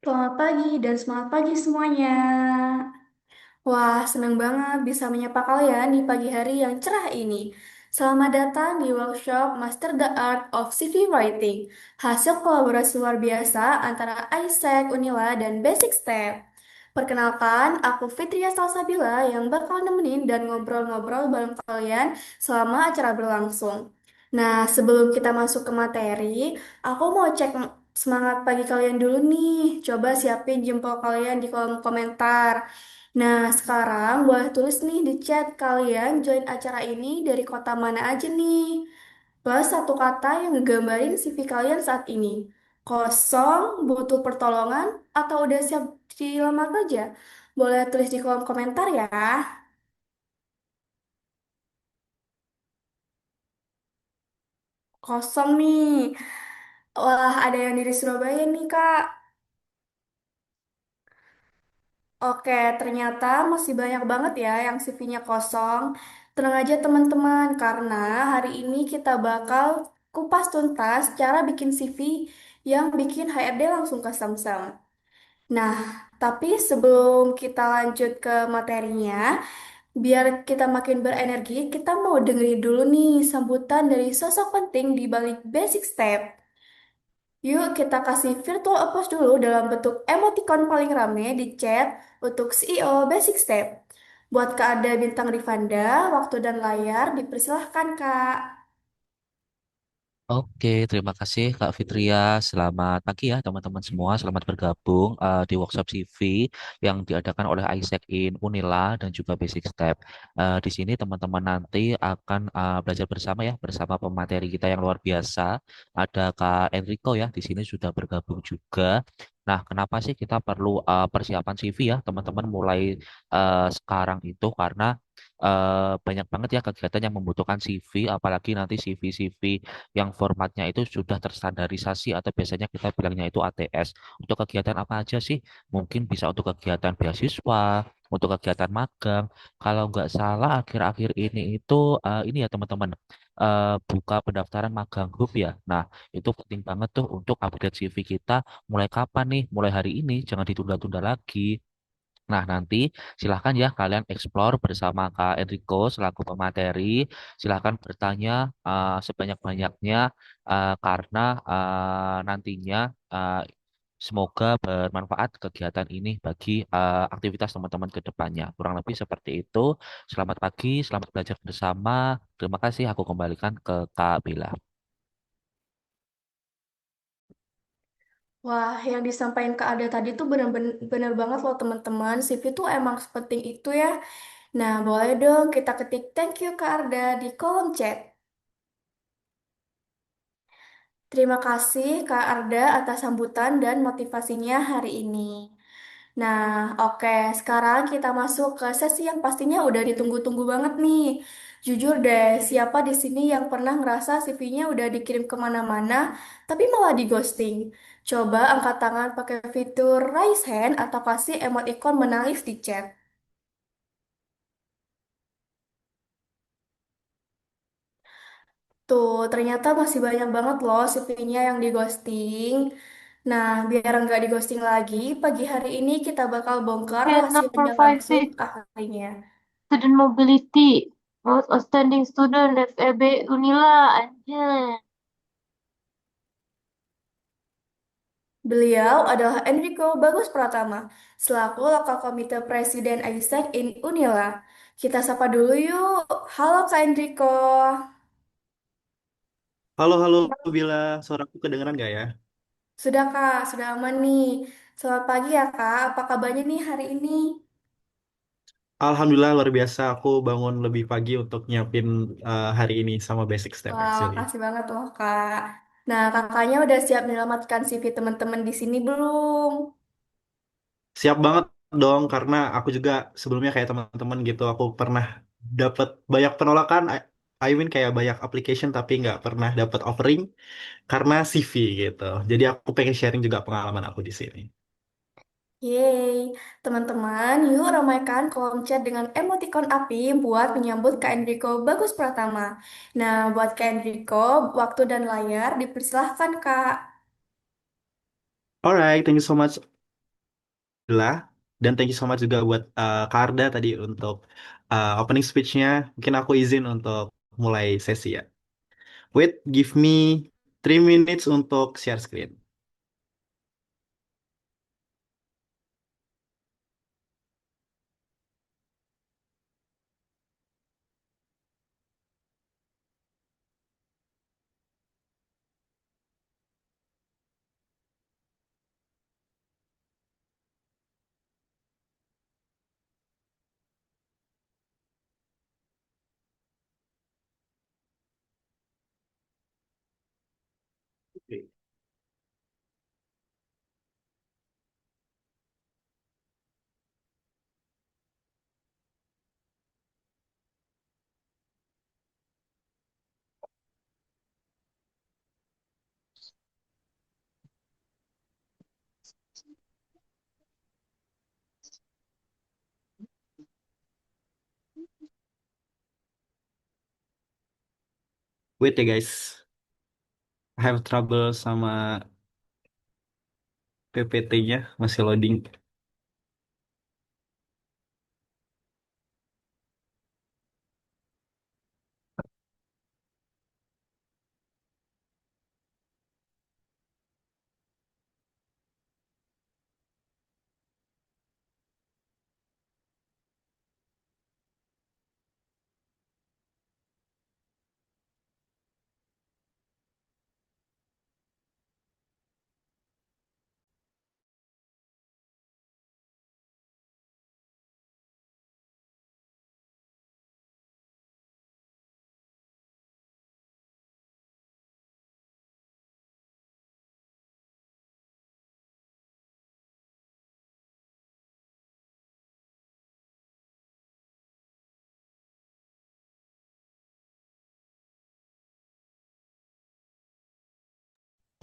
Selamat pagi dan semangat pagi semuanya. Wah, senang banget bisa menyapa kalian di pagi hari yang cerah ini. Selamat datang di workshop Master the Art of CV Writing, hasil kolaborasi luar biasa antara Isaac, Unila, dan Basic Step. Perkenalkan, aku Fitria Salsabila yang bakal nemenin dan ngobrol-ngobrol bareng kalian selama acara berlangsung. Nah, sebelum kita masuk ke materi, aku mau cek semangat pagi kalian dulu nih. Coba siapin jempol kalian di kolom komentar. Nah, sekarang boleh tulis nih di chat kalian join acara ini dari kota mana aja nih. Plus satu kata yang ngegambarin CV kalian saat ini. Kosong, butuh pertolongan, atau udah siap dilamar kerja? Boleh tulis di kolom komentar ya. Kosong nih. Wah, ada yang dari Surabaya nih, Kak. Oke, ternyata masih banyak banget ya yang CV-nya kosong. Tenang aja teman-teman, karena hari ini kita bakal kupas tuntas cara bikin CV yang bikin HRD langsung ke Samsung. Nah, tapi sebelum kita lanjut ke materinya, biar kita makin berenergi, kita mau dengerin dulu nih sambutan dari sosok penting di balik Basic Step. Yuk kita kasih virtual applause dulu dalam bentuk emoticon paling rame di chat untuk CEO Basic Step. Buat Kak Ada Bintang Rifanda, waktu dan layar dipersilahkan Kak. Oke, terima kasih Kak Fitria. Selamat pagi ya teman-teman semua. Selamat bergabung di workshop CV yang diadakan oleh Isaac in Unila dan juga Basic Step. Di sini teman-teman nanti akan belajar bersama ya, bersama pemateri kita yang luar biasa. Ada Kak Enrico ya, di sini sudah bergabung juga. Nah, kenapa sih kita perlu persiapan CV ya, teman-teman mulai sekarang itu karena banyak banget ya kegiatan yang membutuhkan CV, apalagi nanti CV-CV yang formatnya itu sudah terstandarisasi atau biasanya kita bilangnya itu ATS. Untuk kegiatan apa aja sih? Mungkin bisa untuk kegiatan beasiswa, untuk kegiatan magang. Kalau nggak salah akhir-akhir ini itu ini ya teman-teman buka pendaftaran magang grup ya. Nah, itu penting banget tuh untuk update CV kita mulai kapan nih? Mulai hari ini, jangan ditunda-tunda lagi. Nah, nanti silahkan ya kalian explore bersama Kak Enrico selaku pemateri. Silahkan bertanya sebanyak-banyaknya karena nantinya semoga bermanfaat kegiatan ini bagi aktivitas teman-teman ke depannya. Kurang lebih seperti itu. Selamat pagi, selamat belajar bersama. Terima kasih, aku kembalikan ke Kak Bella. Wah, yang disampaikan Kak Ada tadi tuh bener banget loh teman-teman. CV tuh emang sepenting itu ya. Nah, boleh dong kita ketik thank you Kak Arda di kolom chat. Terima kasih Kak Arda atas sambutan dan motivasinya hari ini. Nah, oke, sekarang kita masuk ke sesi yang pastinya udah ditunggu-tunggu banget nih. Jujur deh, siapa di sini yang pernah ngerasa CV-nya udah dikirim kemana-mana, tapi malah di ghosting? Coba angkat tangan pakai fitur raise hand atau kasih emoticon menangis di chat. Tuh, ternyata masih banyak banget loh CV-nya yang di ghosting. Nah, biar nggak di ghosting lagi, pagi hari ini kita bakal bongkar Head rahasianya number langsung 56, ke ahlinya. student mobility. Most outstanding student FEB Unila, anjir. Beliau adalah Enrico Bagus Pratama, selaku Lokal Komite Presiden Isaac in Unila. Kita sapa dulu yuk. Halo Kak Enrico. Halo, halo, Bila. Suaraku kedengeran nggak ya? Sudah Kak, sudah aman nih. Selamat pagi ya Kak, apa kabarnya nih hari ini? Alhamdulillah, luar biasa. Aku bangun lebih pagi untuk nyiapin hari ini sama Basic Step, Wah, actually. makasih banget loh Kak. Nah, kakaknya udah siap menyelamatkan CV teman-teman di sini belum? Siap banget dong, karena aku juga sebelumnya kayak teman-teman gitu, aku pernah dapat banyak penolakan. I mean kayak banyak application, tapi nggak pernah dapat offering karena CV gitu. Jadi aku pengen sharing juga pengalaman aku di sini. Yeay, teman-teman, yuk ramaikan kolom chat dengan emoticon api buat menyambut Kak Enrico Bagus Pratama. Nah, buat Kak Enrico, waktu dan layar dipersilahkan, Kak. Alright, thank you so much. Alhamdulillah. Dan thank you so much juga buat Kak Arda tadi untuk opening speech-nya. Mungkin aku izin untuk mulai sesi ya. Wait, give me 3 minutes untuk share screen. Wait ya guys, I have trouble sama PPT-nya masih loading.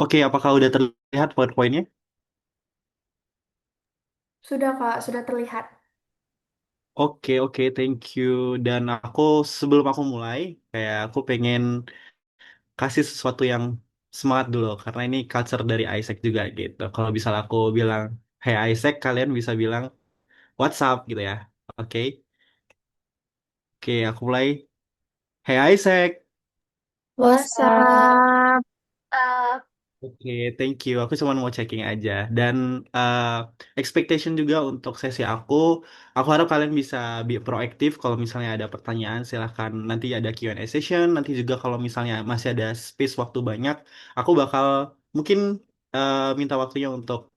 Oke, apakah udah terlihat PowerPoint-nya? Sudah Kak, sudah terlihat. Oke, oke, thank you. Dan aku sebelum aku mulai, kayak aku pengen kasih sesuatu yang semangat dulu, karena ini culture dari Isaac juga gitu. Kalau bisa aku bilang, hey Isaac, kalian bisa bilang, what's up gitu ya. Oke, oke, aku mulai. Hey Isaac. What's up? Oke, thank you. Aku cuma mau checking aja. Dan uh, expectation juga untuk sesi aku harap kalian bisa be proaktif. Kalau misalnya ada pertanyaan, silahkan nanti ada Q&A session. Nanti juga kalau misalnya masih ada space waktu banyak, aku bakal mungkin minta waktunya untuk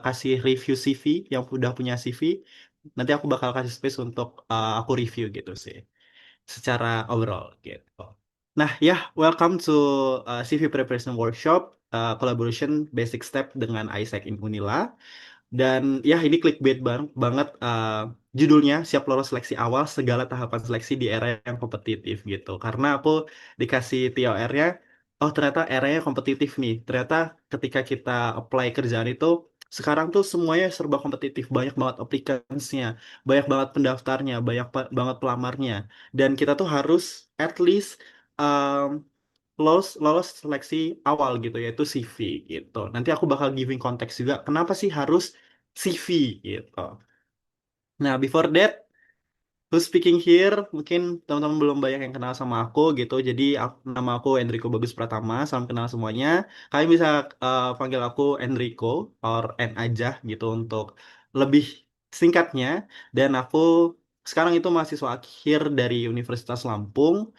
kasih review CV yang udah punya CV. Nanti aku bakal kasih space untuk aku review gitu sih secara overall gitu. Nah ya, welcome to CV Preparation Workshop Collaboration Basic Step dengan Isaac in Unila. Dan ya ini clickbait banget judulnya siap lolos seleksi awal segala tahapan seleksi di era yang kompetitif gitu. Karena aku dikasih TOR-nya, oh ternyata eranya kompetitif nih. Ternyata ketika kita apply kerjaan itu sekarang tuh semuanya serba kompetitif, banyak banget applicants-nya, banyak banget pendaftarnya, banyak banget pelamarnya. Dan kita tuh harus at least um, lolos lolos seleksi awal gitu yaitu CV gitu. Nanti aku bakal giving konteks juga kenapa sih harus CV gitu. Nah, before that, who's speaking here? Mungkin teman-teman belum banyak yang kenal sama aku gitu. Jadi nama aku Enrico Bagus Pratama. Salam kenal semuanya. Kalian bisa panggil aku Enrico or N aja gitu untuk lebih singkatnya. Dan aku sekarang itu mahasiswa akhir dari Universitas Lampung.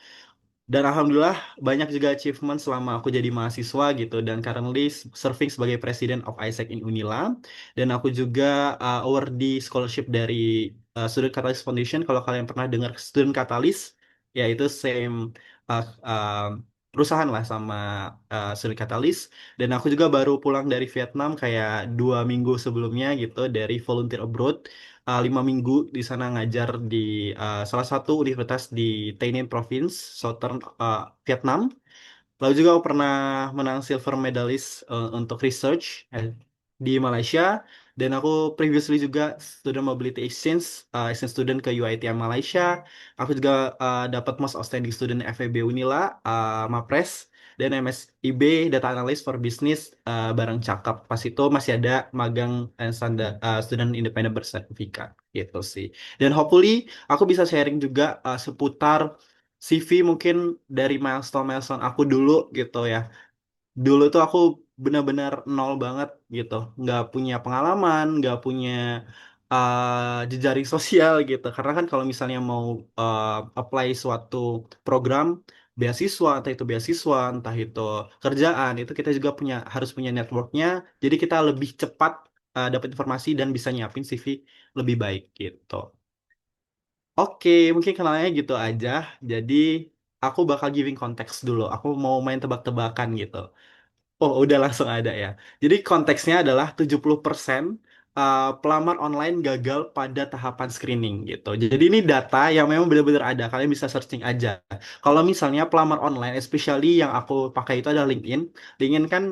Dan alhamdulillah banyak juga achievement selama aku jadi mahasiswa gitu dan currently serving sebagai President of Isaac in Unila dan aku juga awardee scholarship dari Student Catalyst Foundation. Kalau kalian pernah dengar Student Catalyst, ya itu same uh, uh, perusahaan lah sama Student Catalyst. Dan aku juga baru pulang dari Vietnam kayak 2 minggu sebelumnya gitu dari volunteer abroad 5 minggu di sana ngajar di salah satu universitas di Tay Ninh Province, Southern Vietnam. Lalu juga aku pernah menang silver medalist untuk research di Malaysia. Dan aku previously juga student mobility exchange student ke UiTM Malaysia. Aku juga dapat most outstanding student FEB Unila, Mapres. dan MSIB Data Analyst for Business bareng Cakap. Pas itu masih ada magang standar student independent bersertifikat gitu sih. Dan hopefully aku bisa sharing juga seputar CV mungkin dari milestone-milestone aku dulu gitu ya. Dulu tuh aku benar-benar nol banget gitu, nggak punya pengalaman, nggak punya jejaring sosial gitu. Karena kan kalau misalnya mau apply suatu program beasiswa, entah itu beasiswa, entah itu kerjaan, itu kita juga harus punya networknya. Jadi kita lebih cepat dapat informasi dan bisa nyiapin CV lebih baik gitu. Oke, mungkin kenalnya gitu aja. Jadi aku bakal giving konteks dulu. Aku mau main tebak-tebakan gitu. Oh, udah langsung ada ya. Jadi konteksnya adalah 70% pelamar online gagal pada tahapan screening gitu. Jadi ini data yang memang benar-benar ada. Kalian bisa searching aja. Kalau misalnya pelamar online, especially yang aku pakai itu adalah LinkedIn. LinkedIn kan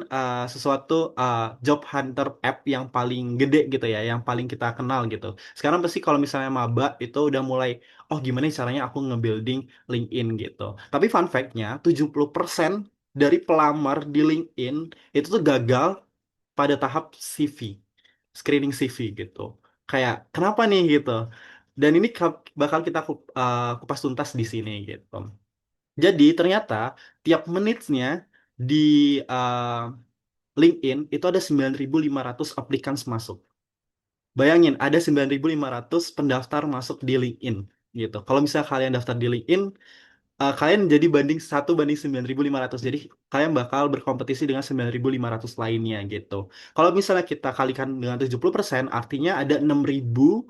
sesuatu job hunter app yang paling gede gitu ya, yang paling kita kenal gitu. Sekarang pasti kalau misalnya maba itu udah mulai, oh gimana nih caranya aku nge-building LinkedIn gitu. Tapi fun fact-nya, 70% dari pelamar di LinkedIn itu tuh gagal pada tahap CV, screening CV gitu. Kayak kenapa nih gitu. Dan ini bakal kita kupas tuntas di sini gitu. Jadi ternyata tiap menitnya di uh, LinkedIn itu ada 9.500 applicants masuk. Bayangin ada 9.500 pendaftar masuk di LinkedIn gitu. Kalau misalnya kalian daftar di LinkedIn, kalian jadi banding 1 banding 9.500. Jadi kalian bakal berkompetisi dengan 9.500 lainnya gitu. Kalau misalnya kita kalikan dengan 70%, artinya ada 6.000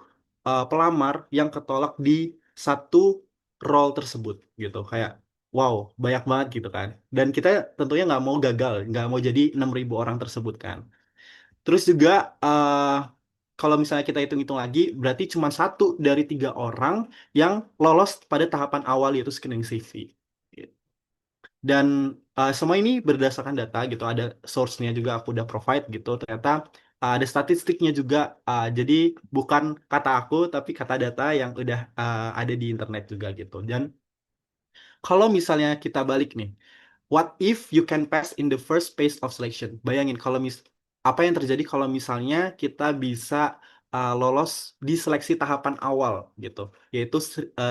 pelamar yang ketolak di satu role tersebut gitu. Kayak wow, banyak banget gitu kan. Dan kita tentunya nggak mau gagal, nggak mau jadi 6.000 orang tersebut kan. Terus juga kalau misalnya kita hitung-hitung lagi, berarti cuma 1 dari 3 orang yang lolos pada tahapan awal yaitu screening CV. Dan semua ini berdasarkan data gitu, ada source-nya juga aku udah provide gitu. Ternyata ada statistiknya juga, jadi bukan kata aku tapi kata data yang udah ada di internet juga gitu. Dan kalau misalnya kita balik nih, what if you can pass in the first phase of selection? Bayangin kalau apa yang terjadi kalau misalnya kita bisa lolos di seleksi tahapan awal gitu, yaitu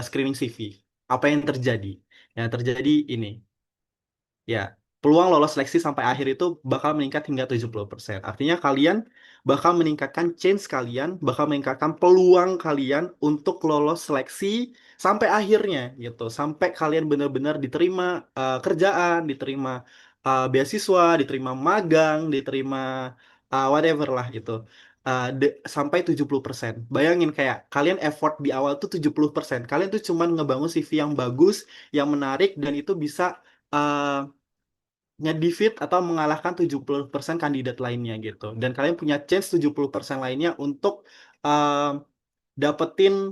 screening CV. Apa yang terjadi? Yang terjadi ini. Ya, peluang lolos seleksi sampai akhir itu bakal meningkat hingga 70%. Artinya kalian bakal meningkatkan chance kalian, bakal meningkatkan peluang kalian untuk lolos seleksi sampai akhirnya gitu. Sampai kalian benar-benar diterima kerjaan, diterima beasiswa, diterima magang, diterima whatever lah gitu. Sampai 70%. Bayangin kayak kalian effort di awal tuh 70%. Kalian tuh cuman ngebangun CV yang bagus, yang menarik dan itu bisa uh, ngedefeat atau mengalahkan 70% kandidat lainnya gitu. Dan kalian punya chance 70% lainnya untuk um, dapetin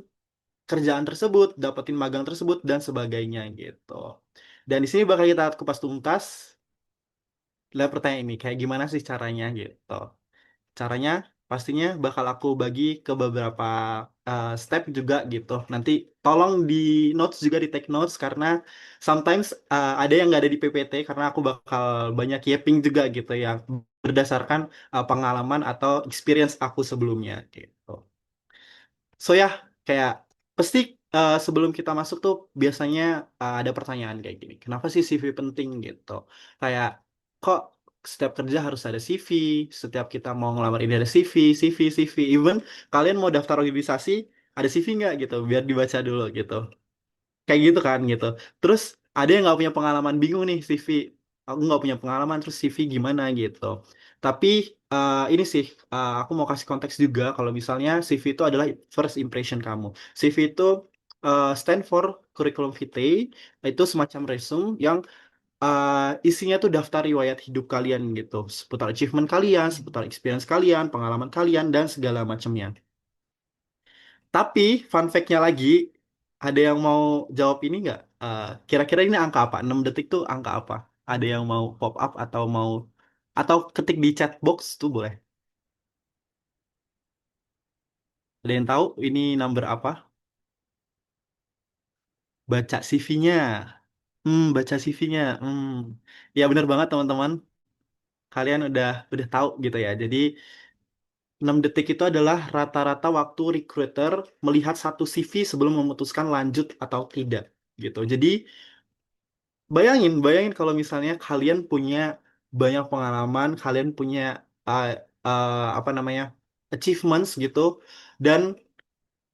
kerjaan tersebut, dapetin magang tersebut dan sebagainya gitu. Dan di sini bakal kita kupas tuntas lihat pertanyaan ini kayak gimana sih caranya gitu. Caranya pastinya bakal aku bagi ke beberapa step juga gitu. Nanti tolong di notes juga di take notes karena sometimes ada yang nggak ada di PPT karena aku bakal banyak yapping juga gitu yang berdasarkan pengalaman atau experience aku sebelumnya gitu. So ya, kayak pasti sebelum kita masuk tuh biasanya ada pertanyaan kayak gini. Kenapa sih CV penting gitu? Kayak kok setiap kerja harus ada CV, setiap kita mau ngelamar ini ada CV, CV. Even kalian mau daftar organisasi, ada CV nggak gitu? Biar dibaca dulu gitu. Kayak gitu kan gitu. Terus ada yang nggak punya pengalaman, bingung nih CV. Aku nggak punya pengalaman, terus CV gimana gitu. Tapi ini sih, aku mau kasih konteks juga kalau misalnya CV itu adalah first impression kamu. CV itu stand for curriculum vitae, itu semacam resume yang isinya tuh daftar riwayat hidup kalian gitu, seputar achievement kalian, seputar experience kalian, pengalaman kalian, dan segala macamnya. Tapi fun fact-nya lagi, ada yang mau jawab ini nggak? Kira-kira ini angka apa? 6 detik tuh angka apa? Ada yang mau pop up atau mau atau ketik di chat box tuh boleh. Ada yang tahu ini number apa? Baca CV-nya. Baca CV-nya. Ya bener banget teman-teman. Kalian udah tahu gitu ya. Jadi 6 detik itu adalah rata-rata waktu recruiter melihat satu CV sebelum memutuskan lanjut atau tidak gitu. Jadi bayangin kalau misalnya kalian punya banyak pengalaman, kalian punya uh, apa namanya achievements gitu, dan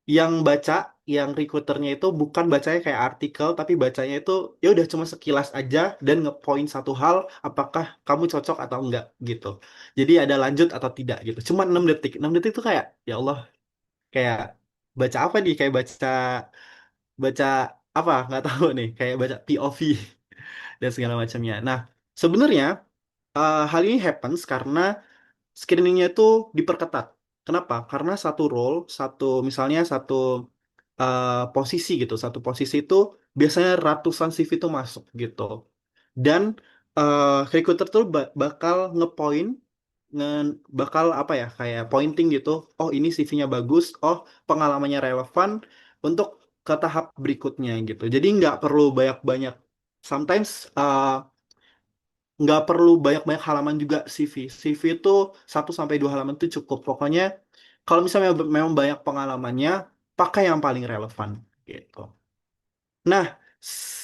yang baca, yang recruiternya itu bukan bacanya kayak artikel, tapi bacanya itu ya udah cuma sekilas aja dan ngepoint satu hal, apakah kamu cocok atau enggak gitu. Jadi ada lanjut atau tidak gitu. Cuma 6 detik. 6 detik itu kayak ya Allah, kayak baca apa nih? Kayak baca baca apa? Nggak tahu nih. Kayak baca POV dan segala macamnya. Nah, sebenarnya hal ini happens karena screeningnya itu diperketat. Kenapa? Karena satu role, misalnya satu posisi gitu, satu posisi itu biasanya ratusan CV itu masuk gitu. Dan recruiter tuh bakal ngepoint, nge bakal apa ya, kayak pointing gitu. Oh ini CV-nya bagus, oh pengalamannya relevan untuk ke tahap berikutnya gitu. Jadi nggak perlu banyak-banyak. Sometimes nggak perlu banyak-banyak halaman juga CV. CV itu 1 sampai 2 halaman itu cukup. Pokoknya kalau misalnya memang banyak pengalamannya, pakai yang paling relevan gitu. Nah,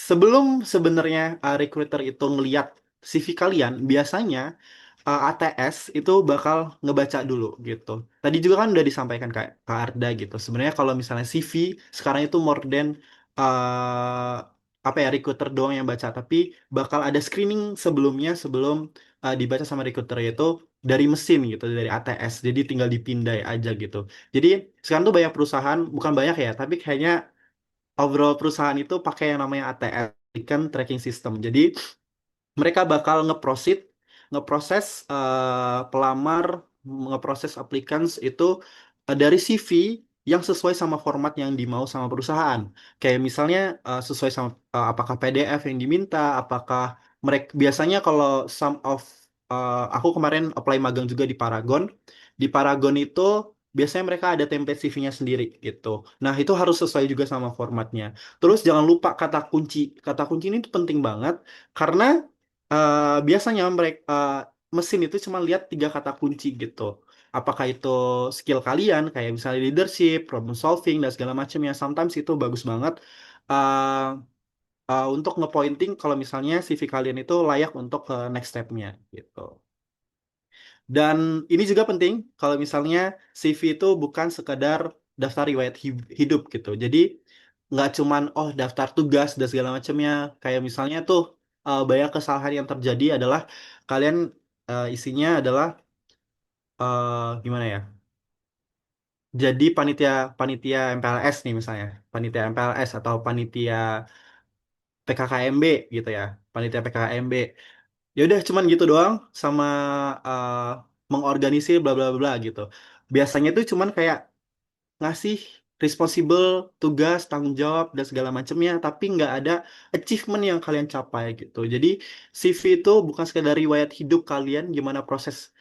sebelum sebenarnya recruiter itu ngeliat CV kalian, biasanya ATS itu bakal ngebaca dulu gitu. Tadi juga kan udah disampaikan kayak Kak Arda gitu. Sebenarnya kalau misalnya CV sekarang itu more than uh, apa ya, recruiter doang yang baca, tapi bakal ada screening sebelumnya sebelum dibaca sama recruiter itu dari mesin gitu, dari ATS. Jadi tinggal dipindai aja gitu. Jadi sekarang tuh banyak perusahaan, bukan banyak ya, tapi kayaknya overall perusahaan itu pakai yang namanya ATS, kan tracking system. Jadi mereka bakal ngeproses pelamar, ngeproses applicants itu dari CV yang sesuai sama format yang dimau sama perusahaan. Kayak misalnya sesuai sama apakah PDF yang diminta, apakah mereka biasanya kalau some of aku kemarin apply magang juga di Paragon. Di Paragon itu biasanya mereka ada template CV-nya sendiri gitu. Nah, itu harus sesuai juga sama formatnya. Terus jangan lupa kata kunci. Kata kunci ini tuh penting banget karena biasanya mereka mesin itu cuma lihat 3 kata kunci gitu. Apakah itu skill kalian kayak misalnya leadership, problem solving dan segala macamnya. Sometimes itu bagus banget uh, untuk ngepointing kalau misalnya CV kalian itu layak untuk ke next step-nya gitu. Dan ini juga penting kalau misalnya CV itu bukan sekadar daftar riwayat hidup gitu. Jadi nggak cuman oh daftar tugas dan segala macamnya. Kayak misalnya tuh banyak kesalahan yang terjadi adalah kalian isinya adalah gimana ya? Jadi panitia panitia MPLS nih misalnya, panitia MPLS atau panitia PKKMB gitu ya, panitia PKKMB. Ya udah cuman gitu doang sama uh, mengorganisir bla bla bla gitu. Biasanya tuh cuman kayak ngasih responsible, tugas, tanggung jawab dan segala macamnya, tapi nggak ada achievement yang kalian capai gitu. Jadi CV itu bukan sekedar riwayat hidup kalian, gimana proses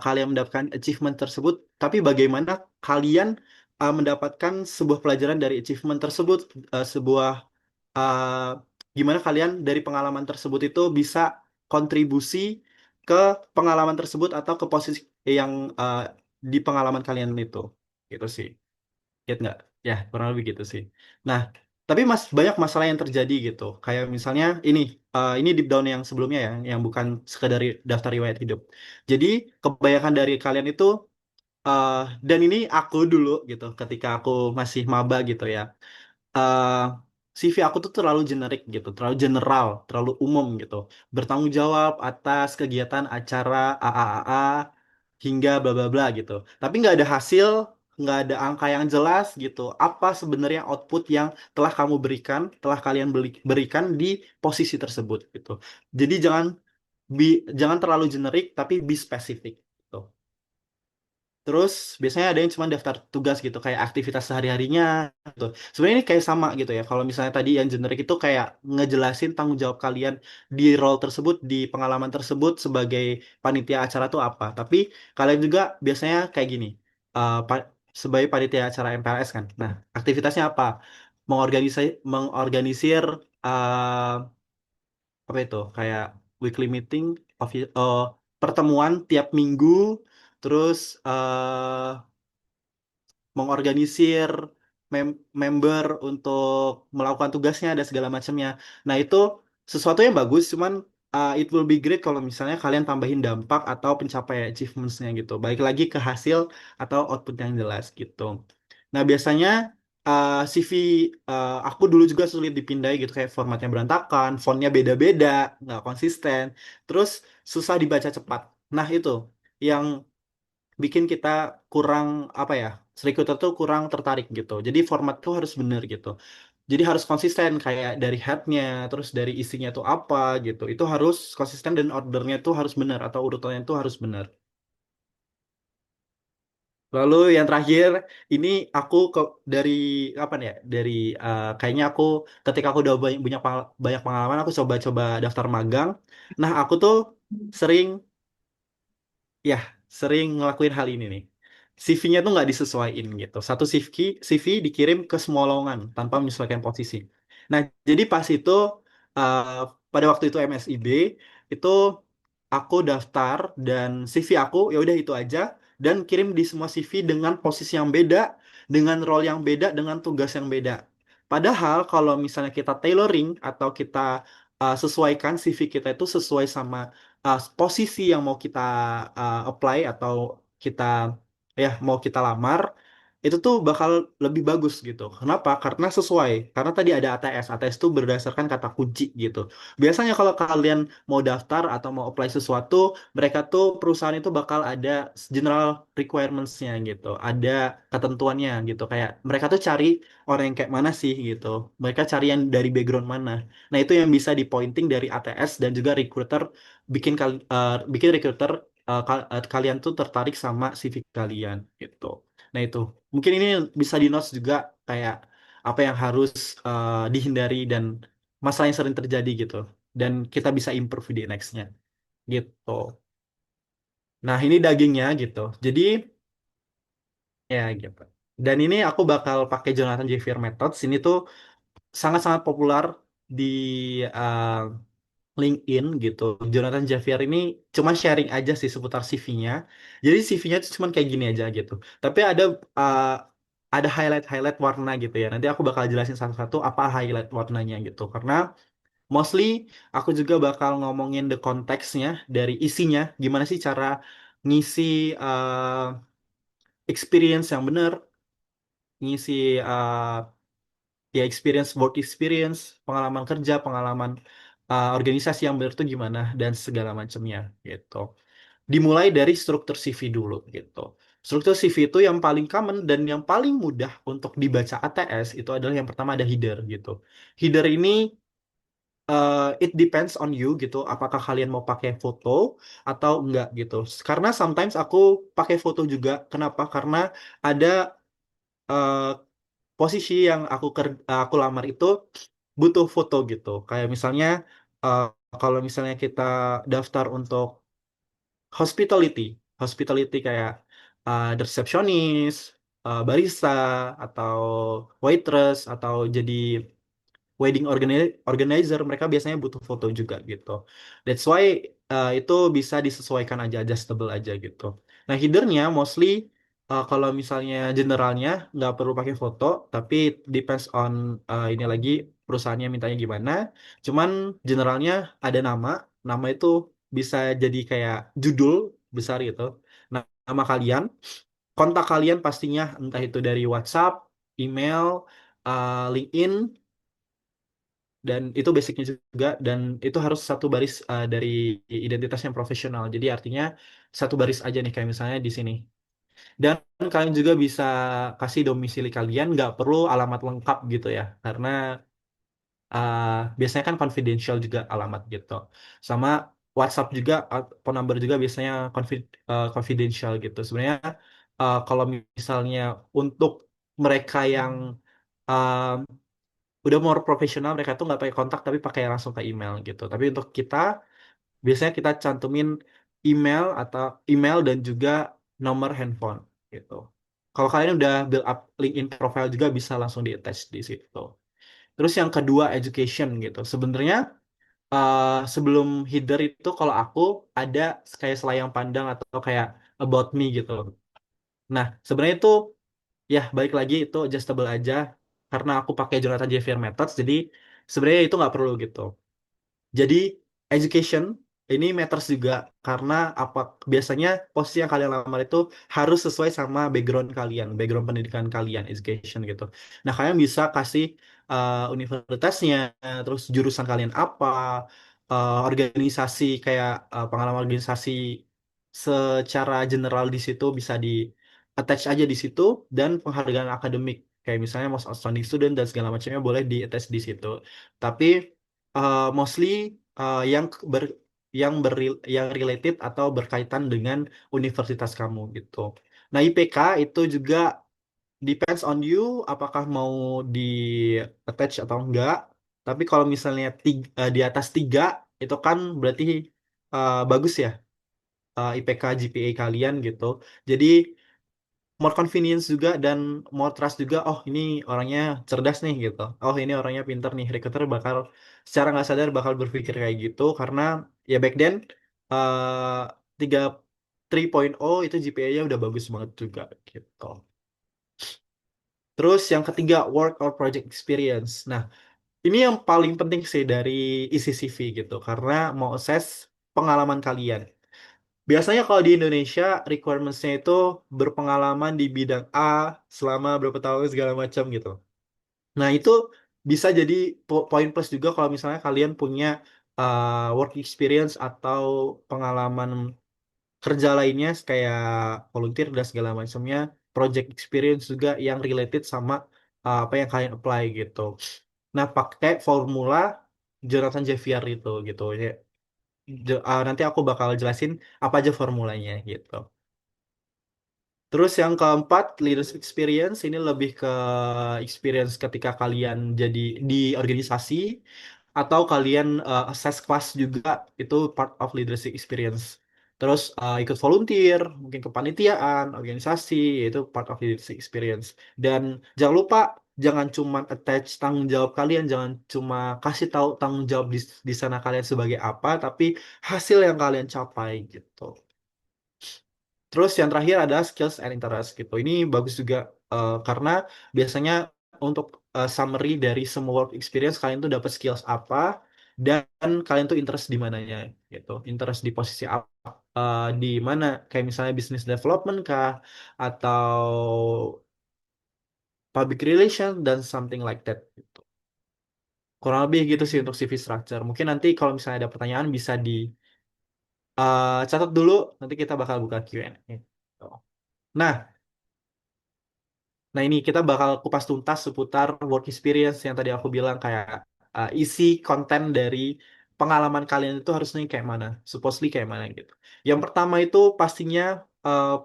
kalian mendapatkan achievement tersebut, tapi bagaimana kalian mendapatkan sebuah pelajaran dari achievement tersebut, sebuah uh, gimana kalian dari pengalaman tersebut itu bisa kontribusi ke pengalaman tersebut atau ke posisi yang di pengalaman kalian itu gitu sih. Lihat nggak? Ya, kurang lebih gitu sih. Nah, tapi banyak masalah yang terjadi gitu. Kayak misalnya ini deep down yang sebelumnya ya, yang bukan sekedar daftar riwayat hidup. Jadi, kebanyakan dari kalian itu, uh, dan ini aku dulu gitu, ketika aku masih maba gitu ya, uh, CV aku tuh terlalu generik gitu, terlalu general, terlalu umum gitu. Bertanggung jawab atas kegiatan acara AAA hingga bla bla bla gitu. Tapi nggak ada hasil, nggak ada angka yang jelas gitu. Apa sebenarnya output yang telah kamu berikan, telah kalian berikan di posisi tersebut gitu. Jadi jangan terlalu generik, tapi be spesifik gitu. Terus biasanya ada yang cuma daftar tugas gitu, kayak aktivitas sehari-harinya gitu. Sebenarnya ini kayak sama gitu ya. Kalau misalnya tadi yang generik itu kayak ngejelasin tanggung jawab kalian di role tersebut, di pengalaman tersebut sebagai panitia acara tuh apa. Tapi kalian juga biasanya kayak gini, sebagai panitia acara MPLS kan. Nah, aktivitasnya apa? Mengorganisir apa itu kayak weekly meeting, pertemuan tiap minggu, terus mengorganisir member untuk melakukan tugasnya dan segala macamnya. Nah, itu sesuatu yang bagus, cuman it will be great kalau misalnya kalian tambahin dampak atau pencapaian achievements-nya gitu. Balik lagi ke hasil atau output yang jelas gitu. Nah, biasanya CV aku dulu juga sulit dipindai gitu, kayak formatnya berantakan, fontnya beda-beda, nggak konsisten, terus susah dibaca cepat. Nah, itu yang bikin kita kurang apa ya, recruiter tuh kurang tertarik gitu. Jadi format tuh harus bener gitu. Jadi harus konsisten kayak dari headnya, terus dari isinya tuh apa gitu. Itu harus konsisten dan ordernya tuh harus bener atau urutannya tuh harus bener. Lalu yang terakhir ini aku kok dari apa nih ya? Dari kayaknya aku ketika aku udah banyak pengalaman aku coba-coba daftar magang. Nah, aku tuh sering ya, sering ngelakuin hal ini nih. CV-nya tuh nggak disesuaiin gitu. Satu CV dikirim ke semua lowongan tanpa menyesuaikan posisi. Nah, jadi pas itu uh, pada waktu itu MSIB itu aku daftar dan CV aku ya udah itu aja dan kirim di semua CV dengan posisi yang beda, dengan role yang beda, dengan tugas yang beda. Padahal kalau misalnya kita tailoring atau kita sesuaikan CV kita itu sesuai sama posisi yang mau kita apply atau kita ya mau kita lamar, itu tuh bakal lebih bagus gitu. Kenapa? Karena sesuai. Karena tadi ada ATS. ATS itu berdasarkan kata kunci gitu. Biasanya kalau kalian mau daftar atau mau apply sesuatu, mereka tuh perusahaan itu bakal ada general requirements-nya gitu. Ada ketentuannya gitu. Kayak mereka tuh cari orang yang kayak mana sih gitu. Mereka cari yang dari background mana. Nah, itu yang bisa dipointing dari ATS dan juga recruiter bikin recruiter kalian tuh tertarik sama CV kalian gitu. Nah, itu mungkin ini bisa di notes juga kayak apa yang harus dihindari dan masalah yang sering terjadi gitu. Dan kita bisa improve di nextnya gitu. Nah, ini dagingnya gitu. Jadi ya gitu. Dan ini aku bakal pakai Jonathan Javier Methods. Ini tuh sangat-sangat populer di uh, LinkedIn gitu. Jonathan Javier ini cuma sharing aja sih seputar CV-nya. Jadi CV-nya itu cuma kayak gini aja gitu. Tapi uh, ada highlight-highlight warna gitu ya. Nanti aku bakal jelasin satu-satu apa highlight warnanya gitu. Karena mostly aku juga bakal ngomongin the konteksnya dari isinya. Gimana sih cara ngisi experience yang benar, ngisi ya experience work experience, pengalaman kerja, pengalaman organisasi yang benar tuh gimana dan segala macamnya gitu. Dimulai dari struktur CV dulu gitu. Struktur CV itu yang paling common dan yang paling mudah untuk dibaca ATS itu adalah yang pertama ada header gitu. Header ini it depends on you gitu. Apakah kalian mau pakai foto atau enggak gitu. Karena sometimes aku pakai foto juga. Kenapa? Karena ada uh, posisi yang aku lamar itu butuh foto gitu. Kayak misalnya uh, kalau misalnya kita daftar untuk hospitality, hospitality kayak the receptionist, barista atau waitress atau jadi organizer mereka biasanya butuh foto juga gitu. That's why itu bisa disesuaikan aja, adjustable aja gitu. Nah, headernya mostly kalau misalnya generalnya nggak perlu pakai foto, tapi depends on ini lagi perusahaannya mintanya gimana. Cuman generalnya ada nama itu bisa jadi kayak judul besar gitu. Nah, nama kalian, kontak kalian pastinya entah itu dari WhatsApp, email, LinkedIn, dan itu basicnya juga dan itu harus satu baris dari identitas yang profesional jadi artinya satu baris aja nih kayak misalnya di sini dan kalian juga bisa kasih domisili kalian nggak perlu alamat lengkap gitu ya karena uh, biasanya kan confidential juga alamat gitu sama WhatsApp juga phone number juga biasanya confidential gitu sebenarnya kalau misalnya untuk mereka yang uh, udah more profesional mereka tuh nggak pakai kontak tapi pakai langsung ke email gitu tapi untuk kita biasanya kita cantumin email dan juga nomor handphone gitu kalau kalian udah build up LinkedIn profile juga bisa langsung di attach di situ terus yang kedua education gitu sebenarnya sebelum header itu kalau aku ada kayak selayang pandang atau kayak about me gitu. Nah, sebenarnya itu ya balik lagi itu adjustable aja karena aku pakai Jonathan Javier Methods, jadi sebenarnya itu nggak perlu gitu. Jadi education ini matters juga karena apa biasanya posisi yang kalian lamar itu harus sesuai sama background kalian, background pendidikan kalian, education gitu. Nah, kalian bisa kasih universitasnya, terus jurusan kalian apa, organisasi kayak pengalaman organisasi secara general di situ bisa di attach aja di situ, dan penghargaan akademik kayak misalnya most outstanding student dan segala macamnya boleh di attach di situ. Tapi mostly yang yang related atau berkaitan dengan universitas kamu gitu. Nah, IPK itu juga depends on you apakah mau di attach atau enggak. Tapi kalau misalnya di atas 3 itu kan berarti bagus ya, IPK GPA kalian gitu. Jadi more convenience juga dan more trust juga, oh ini orangnya cerdas nih gitu, oh ini orangnya pinter nih, recruiter bakal secara nggak sadar bakal berpikir kayak gitu karena ya back then uh, 3 3.0 itu GPA-nya udah bagus banget juga gitu. Terus yang ketiga, work or project experience. Nah, ini yang paling penting sih dari isi CV gitu karena mau assess pengalaman kalian. Biasanya kalau di Indonesia requirements-nya itu berpengalaman di bidang A selama berapa tahun segala macam gitu. Nah, itu bisa jadi poin plus juga kalau misalnya kalian punya work experience atau pengalaman kerja lainnya kayak volunteer dan segala macamnya, project experience juga yang related sama apa yang kalian apply gitu. Nah, pakai formula Jonathan Javier itu gitu ya. Nanti aku bakal jelasin apa aja formulanya gitu. Terus yang keempat, leadership experience ini lebih ke experience ketika kalian jadi di organisasi atau kalian assess kelas juga, itu part of leadership experience. Terus ikut volunteer, mungkin kepanitiaan, organisasi, itu part of leadership experience. Dan jangan lupa jangan cuma attach tanggung jawab kalian, jangan cuma kasih tahu tanggung jawab di sana kalian sebagai apa, tapi hasil yang kalian capai gitu. Terus yang terakhir ada skills and interest gitu. Ini bagus juga karena biasanya untuk summary dari semua work experience kalian tuh dapat skills apa dan kalian tuh interest di mananya gitu. Interest di posisi apa, di mana kayak misalnya business development kah atau public relation dan something like that gitu. Kurang lebih gitu sih untuk CV structure. Mungkin nanti kalau misalnya ada pertanyaan bisa di catat dulu, nanti kita bakal buka Q&A. Gitu. Nah, Nah, ini kita bakal kupas tuntas seputar work experience yang tadi aku bilang kayak isi konten dari pengalaman kalian itu harusnya kayak mana, supposedly kayak mana gitu. Yang pertama itu pastinya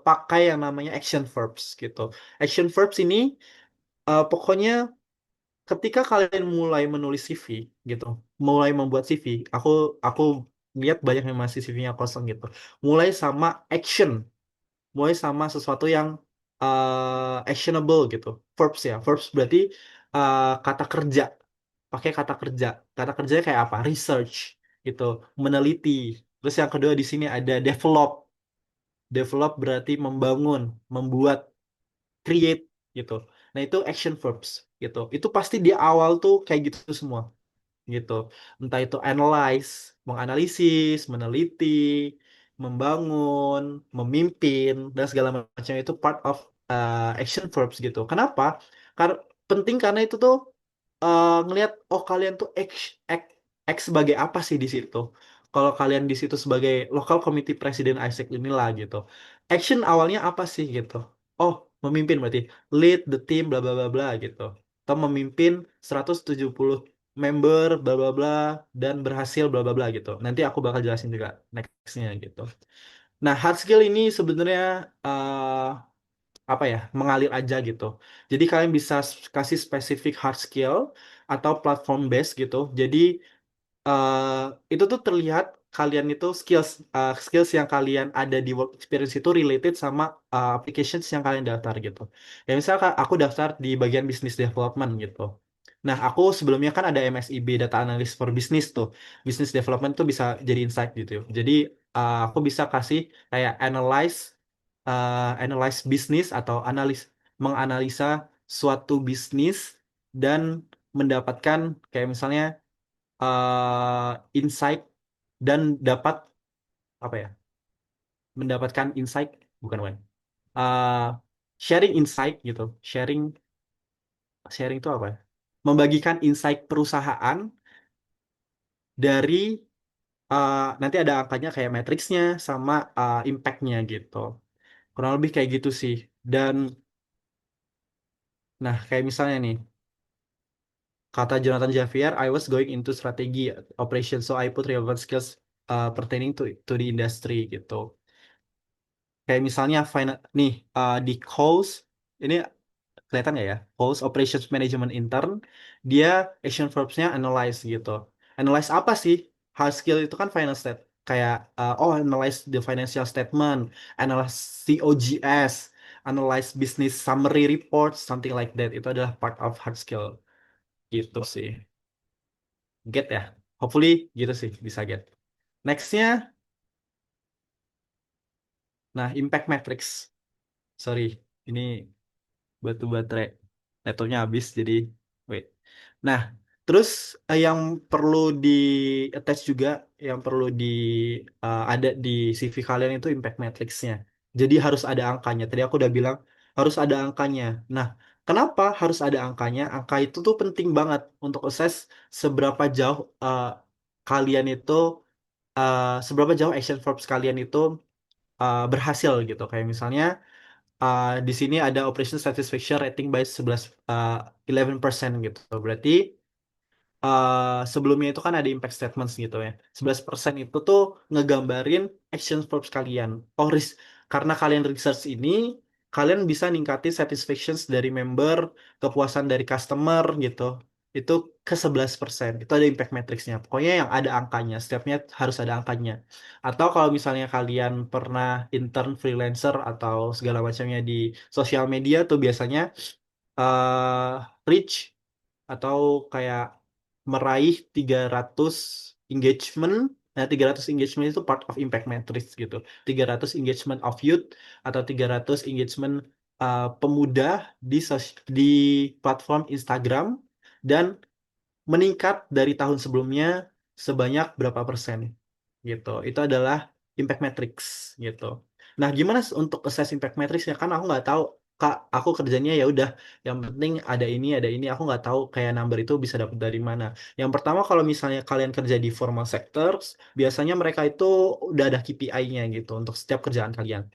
pakai yang namanya action verbs gitu. Action verbs ini pokoknya ketika kalian mulai menulis CV gitu, mulai membuat CV, aku lihat banyak yang masih CV-nya kosong gitu. Mulai sama action, mulai sama sesuatu yang actionable gitu. Verbs ya, verbs berarti kata kerja, pakai kata kerja. Kata kerjanya kayak apa? Research gitu, meneliti. Terus yang kedua di sini ada develop. Develop berarti membangun, membuat, create gitu. Nah, itu action verbs gitu. Itu pasti di awal tuh kayak gitu semua gitu. Entah itu analyze, menganalisis, meneliti, membangun, memimpin, dan segala macam itu part of action verbs gitu. Kenapa? Karena penting karena itu tuh ngelihat oh kalian tuh X sebagai apa sih di situ. Kalau kalian di situ sebagai local committee president Isaac inilah gitu. Action awalnya apa sih gitu? Oh, memimpin berarti lead the team bla bla bla bla gitu. Atau memimpin 170 member bla bla bla dan berhasil bla bla bla gitu. Nanti aku bakal jelasin juga nextnya gitu. Nah, hard skill ini sebenarnya apa ya, mengalir aja gitu. Jadi kalian bisa kasih spesifik hard skill atau platform base gitu. Jadi eh, itu tuh terlihat kalian itu skills yang kalian ada di work experience itu related sama applications yang kalian daftar gitu. Ya misalkan aku daftar di bagian business development gitu. Nah, aku sebelumnya kan ada MSIB Data Analyst for Business tuh. Business Development tuh bisa jadi insight gitu. Jadi aku bisa kasih kayak analyze bisnis atau menganalisa suatu bisnis dan mendapatkan kayak misalnya insight dan dapat apa ya? Mendapatkan insight bukan uh, sharing insight gitu. Sharing sharing itu apa ya? Membagikan insight perusahaan dari nanti ada angkanya kayak matriksnya sama impact-nya gitu. Kurang lebih kayak gitu sih. Dan nah kayak misalnya nih, kata Jonathan Javier, I was going into strategy operation, so I put relevant skills pertaining to the industry gitu. Kayak misalnya nih di course ini kelihatan nggak ya? Post Operations Management Intern, dia action verbs-nya analyze gitu. Analyze apa sih? Hard skill itu kan finance stat. Kayak, analyze the financial statement, analyze COGS, analyze business summary report, something like that. Itu adalah part of hard skill. Gitu sih. Get ya? Hopefully gitu sih, bisa get. Next-nya, nah, impact matrix. Sorry, ini batu baterai. Laptopnya habis, jadi wait. Nah, terus yang perlu di attach juga, yang perlu ada di CV kalian itu impact matrix-nya. Jadi harus ada angkanya. Tadi aku udah bilang harus ada angkanya. Nah, kenapa harus ada angkanya? Angka itu tuh penting banget untuk assess seberapa jauh kalian itu, seberapa jauh action verbs kalian itu berhasil gitu. Kayak misalnya di sini ada operation satisfaction rating by 11% gitu. Berarti sebelumnya itu kan ada impact statements gitu ya. 11% itu tuh ngegambarin action verbs kalian. Karena kalian research ini, kalian bisa ningkatin satisfactions dari member, kepuasan dari customer gitu. Itu ke 11%. Itu ada impact matrixnya. Pokoknya yang ada angkanya, setiapnya harus ada angkanya. Atau kalau misalnya kalian pernah intern freelancer atau segala macamnya di sosial media tuh biasanya reach atau kayak meraih 300 engagement. Nah, 300 engagement itu part of impact matrix gitu. 300 engagement of youth atau 300 engagement pemuda di platform Instagram dan meningkat dari tahun sebelumnya sebanyak berapa persen gitu. Itu adalah impact matrix gitu. Nah, gimana untuk assess impact matrix ya? Kan aku nggak tahu, Kak, aku kerjanya ya udah, yang penting ada ini, aku nggak tahu kayak number itu bisa dapat dari mana. Yang pertama, kalau misalnya kalian kerja di formal sectors, biasanya mereka itu udah ada KPI-nya gitu untuk setiap kerjaan kalian.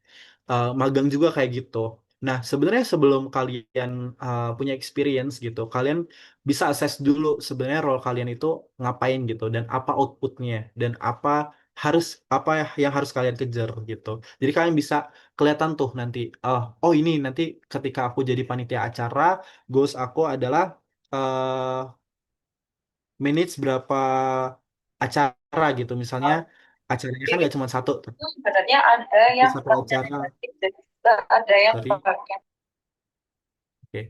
Magang juga kayak gitu. Nah, sebenarnya sebelum kalian punya experience gitu, kalian bisa assess dulu sebenarnya role kalian itu ngapain gitu dan apa outputnya dan apa yang harus kalian kejar gitu. Jadi kalian bisa kelihatan tuh nanti, oh ini nanti ketika aku jadi panitia acara, goals aku adalah uh, manage berapa acara gitu. Misalnya acaranya kan nggak cuma satu tuh. Itu sebenarnya ada Di yang satu bagian acara, negatif dan juga ada yang sorry, bagian oke.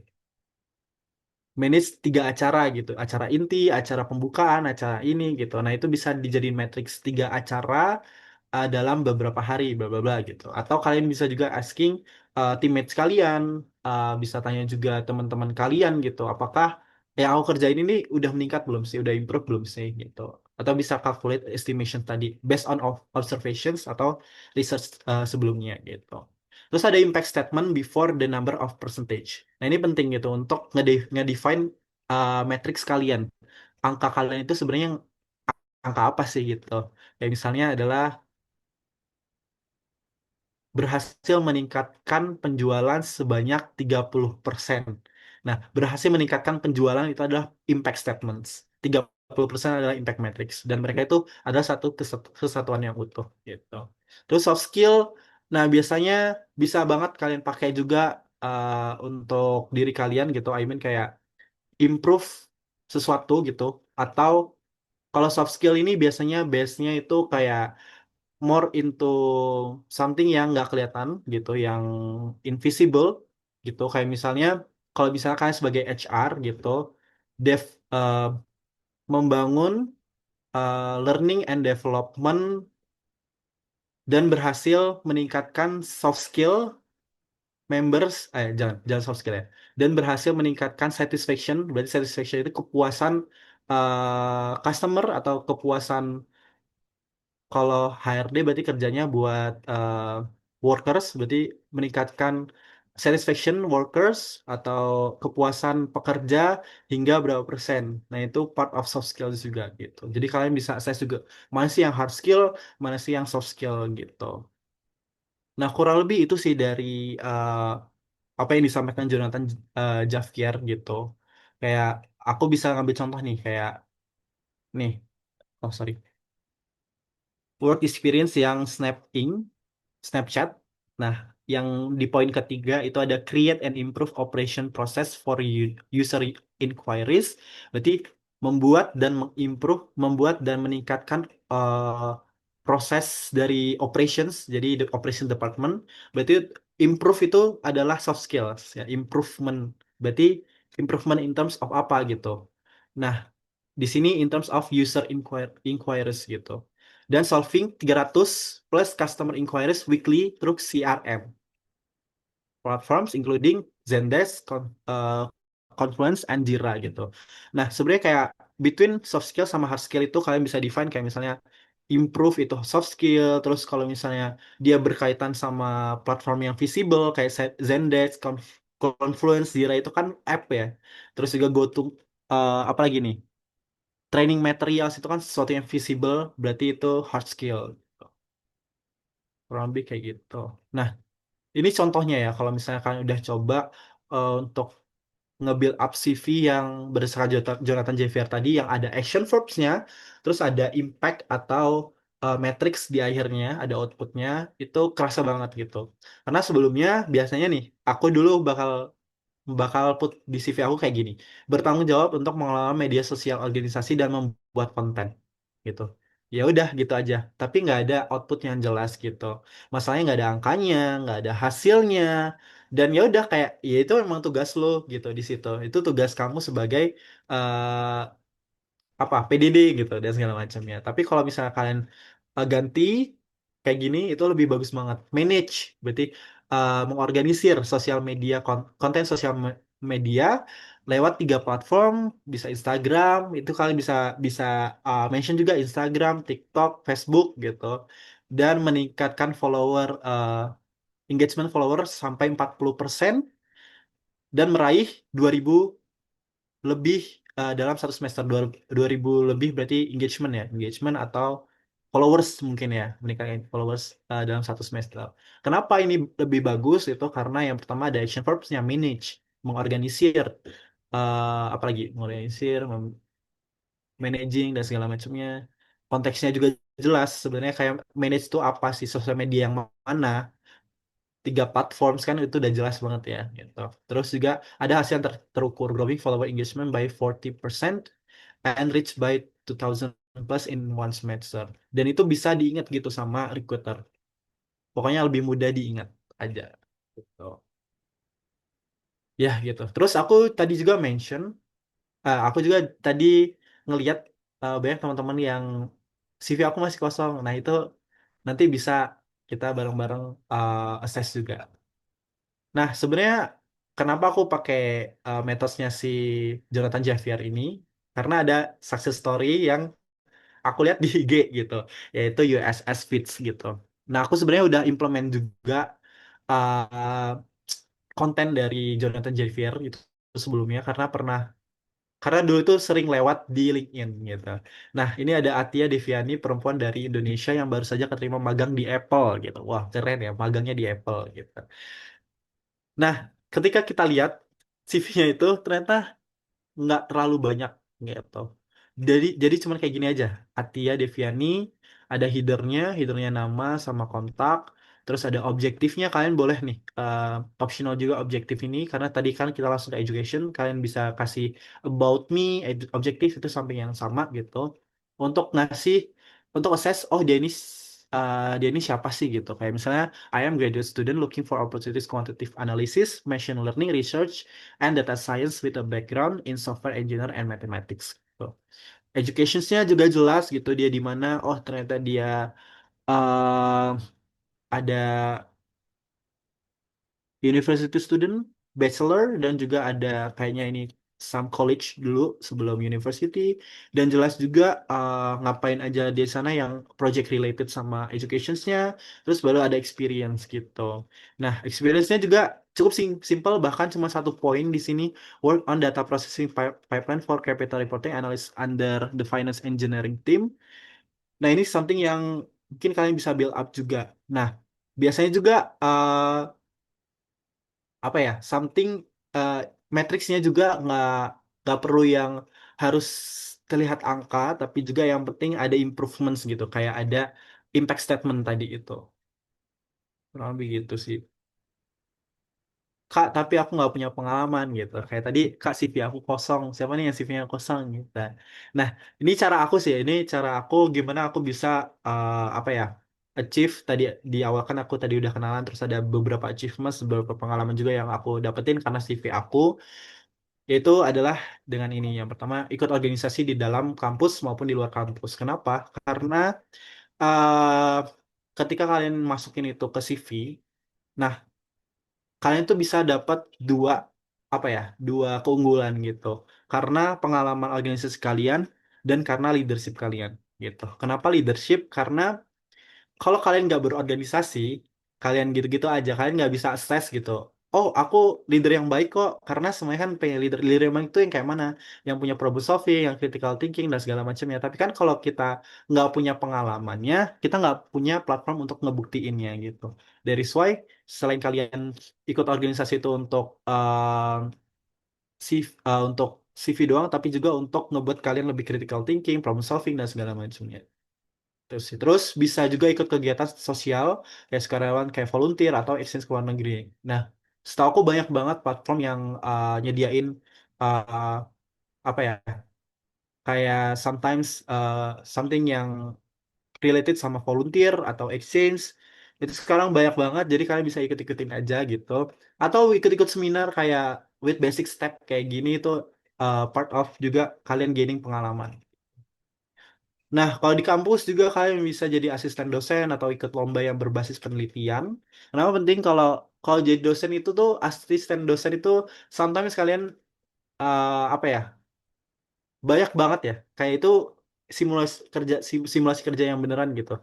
Manage 3 acara gitu, acara inti, acara pembukaan, acara ini gitu. Nah, itu bisa dijadiin matrix 3 acara dalam beberapa hari, bla bla bla gitu. Atau kalian bisa juga asking teammates kalian, bisa tanya juga teman-teman kalian gitu, apakah yang aku kerjain ini udah meningkat belum sih, udah improve belum sih gitu. Atau bisa calculate estimation tadi based on observations atau research sebelumnya gitu. Terus ada impact statement before the number of percentage. Nah, ini penting gitu untuk ngedefine matrix kalian. Angka kalian itu sebenarnya angka apa sih gitu. Kayak misalnya adalah berhasil meningkatkan penjualan sebanyak 30%. Nah, berhasil meningkatkan penjualan itu adalah impact statements. 30% adalah impact matrix. Dan mereka itu adalah satu kesatuan yang utuh gitu. Terus soft skill, nah biasanya bisa banget kalian pakai juga untuk diri kalian gitu. I mean kayak improve sesuatu gitu. Atau kalau soft skill ini biasanya base-nya itu kayak more into something yang nggak kelihatan gitu, yang invisible gitu. Kayak misalnya kalau misalnya kalian sebagai HR gitu, dev uh, membangun learning and development dan berhasil meningkatkan soft skill members, jangan jangan soft skill ya, dan berhasil meningkatkan satisfaction. Berarti satisfaction itu kepuasan customer atau kepuasan. Kalau HRD berarti kerjanya buat workers, berarti meningkatkan satisfaction workers atau kepuasan pekerja hingga berapa persen. Nah, itu part of soft skills juga gitu. Jadi kalian bisa assess juga mana sih yang hard skill, mana sih yang soft skill gitu. Nah, kurang lebih itu sih dari eh, apa yang disampaikan Jonathan Javier gitu. Kayak aku bisa ngambil contoh nih, kayak nih, oh sorry, work experience yang Snapchat. Nah, yang di poin ketiga itu ada create and improve operation process for user inquiries. Berarti membuat dan meningkatkan proses dari operations, jadi the operation department. Berarti improve itu adalah soft skills, ya, improvement. Berarti improvement in terms of apa gitu. Nah, di sini in terms of user inquiries gitu. Dan solving 300 plus customer inquiries weekly through CRM platforms including Zendesk, Confluence, and Jira gitu. Nah, sebenarnya kayak between soft skill sama hard skill itu kalian bisa define kayak misalnya improve itu soft skill, terus kalau misalnya dia berkaitan sama platform yang visible kayak Zendesk, Confluence, Jira itu kan app ya. Terus juga GoTo, apa lagi nih? Training materials itu kan sesuatu yang visible, berarti itu hard skill. Kurang lebih kayak gitu. Nah, ini contohnya ya, kalau misalnya kalian udah coba untuk nge-build up CV yang berdasarkan Jonathan Javier tadi, yang ada action verbs-nya, terus ada impact atau matrix di akhirnya, ada outputnya, itu kerasa banget gitu. Karena sebelumnya biasanya nih, aku dulu bakal bakal put di CV aku kayak gini: bertanggung jawab untuk mengelola media sosial organisasi dan membuat konten gitu. Ya udah gitu aja, tapi nggak ada output yang jelas gitu. Masalahnya nggak ada angkanya, nggak ada hasilnya, dan ya udah kayak ya itu memang tugas lo gitu di situ. Itu tugas kamu sebagai eh, apa PDD gitu dan segala macamnya. Tapi kalau misalnya kalian ganti kayak gini itu lebih bagus banget. Manage berarti mengorganisir sosial media konten sosial media lewat 3 platform, bisa Instagram, itu kalian bisa bisa mention juga Instagram, TikTok, Facebook gitu, dan meningkatkan engagement follower sampai 40% dan meraih 2000 lebih dalam 1 semester. 2000 lebih berarti engagement ya, engagement atau followers mungkin ya, meningkatkan followers dalam 1 semester. Kenapa ini lebih bagus? Itu karena yang pertama ada action verbs-nya, manage, mengorganisir, apalagi mengorganisir, managing dan segala macamnya. Konteksnya juga jelas sebenarnya, kayak manage itu apa sih, sosial media yang mana, 3 platform kan itu udah jelas banget ya gitu. Terus juga ada hasil yang terukur, growing follower engagement by 40% and reach by 2000 plus in 1 semester. Dan itu bisa diingat gitu sama recruiter. Pokoknya lebih mudah diingat aja gitu. Ya gitu. Terus aku tadi juga mention, aku juga tadi ngelihat banyak teman-teman yang CV aku masih kosong. Nah, itu nanti bisa kita bareng-bareng assess juga. Nah, sebenarnya kenapa aku pakai metodenya si Jonathan Javier ini? Karena ada success story yang aku lihat di IG gitu, yaitu USS Fits gitu. Nah, aku sebenarnya udah implement juga uh, konten dari Jonathan Javier itu sebelumnya, karena dulu tuh sering lewat di LinkedIn gitu. Nah, ini ada Atia Deviani, perempuan dari Indonesia yang baru saja keterima magang di Apple gitu. Wah, keren ya, magangnya di Apple gitu. Nah, ketika kita lihat CV-nya itu ternyata nggak terlalu banyak gitu. Jadi cuman kayak gini aja. Atia Deviani, ada headernya nama sama kontak, terus ada objektifnya. Kalian boleh nih optional juga objektif ini, karena tadi kan kita langsung ke education, kalian bisa kasih about me, objektif itu samping yang sama gitu. Untuk ngasih, untuk assess, oh dia ini dia ini siapa sih gitu. Kayak misalnya, I am graduate student looking for opportunities quantitative analysis, machine learning research, and data science with a background in software engineer and mathematics. Gitu. Educationsnya juga jelas gitu dia di mana. Oh ternyata dia uh, ada university student, bachelor, dan juga ada kayaknya ini some college dulu sebelum university, dan jelas juga ngapain aja di sana yang project related sama educationsnya, terus baru ada experience gitu. Nah, experience-nya juga cukup simple, bahkan cuma satu poin di sini, work on data processing pipeline for capital reporting analysis under the finance engineering team. Nah, ini something yang mungkin kalian bisa build up juga. Nah, biasanya juga apa ya something uh, matriksnya juga nggak perlu yang harus terlihat angka tapi juga yang penting ada improvements gitu kayak ada impact statement tadi itu kurang lebih gitu sih Kak tapi aku nggak punya pengalaman gitu kayak tadi Kak CV aku kosong siapa nih yang CV-nya kosong gitu nah ini cara aku sih ini cara aku gimana aku bisa apa ya achieve tadi di awal kan aku tadi udah kenalan terus ada beberapa achievements beberapa pengalaman juga yang aku dapetin karena CV aku yaitu adalah dengan ini. Yang pertama, ikut organisasi di dalam kampus maupun di luar kampus. Kenapa? Karena eh, ketika kalian masukin itu ke CV, nah kalian tuh bisa dapat dua apa ya, dua keunggulan gitu. Karena pengalaman organisasi kalian dan karena leadership kalian gitu. Kenapa leadership? Karena kalau kalian nggak berorganisasi, kalian gitu-gitu aja, kalian nggak bisa assess gitu. Oh, aku leader yang baik kok, karena semuanya kan pengen leader yang baik itu yang kayak mana, yang punya problem solving, yang critical thinking dan segala macamnya. Tapi kan kalau kita nggak punya pengalamannya, kita nggak punya platform untuk ngebuktiinnya gitu. That's why selain kalian ikut organisasi itu untuk untuk CV doang, tapi juga untuk ngebuat kalian lebih critical thinking, problem solving dan segala macamnya. Terus, terus bisa juga ikut kegiatan sosial kayak sukarelawan kayak volunteer atau exchange ke luar negeri. Nah, setahu aku banyak banget platform yang nyediain uh, apa ya kayak sometimes something yang related sama volunteer atau exchange itu sekarang banyak banget jadi kalian bisa ikut-ikutin aja gitu atau ikut-ikut seminar kayak with basic step kayak gini itu part of juga kalian gaining pengalaman. Nah, kalau di kampus juga kalian bisa jadi asisten dosen atau ikut lomba yang berbasis penelitian. Kenapa penting kalau kalau jadi dosen itu tuh asisten dosen itu sometimes kalian apa ya banyak banget ya kayak itu simulasi kerja yang beneran gitu.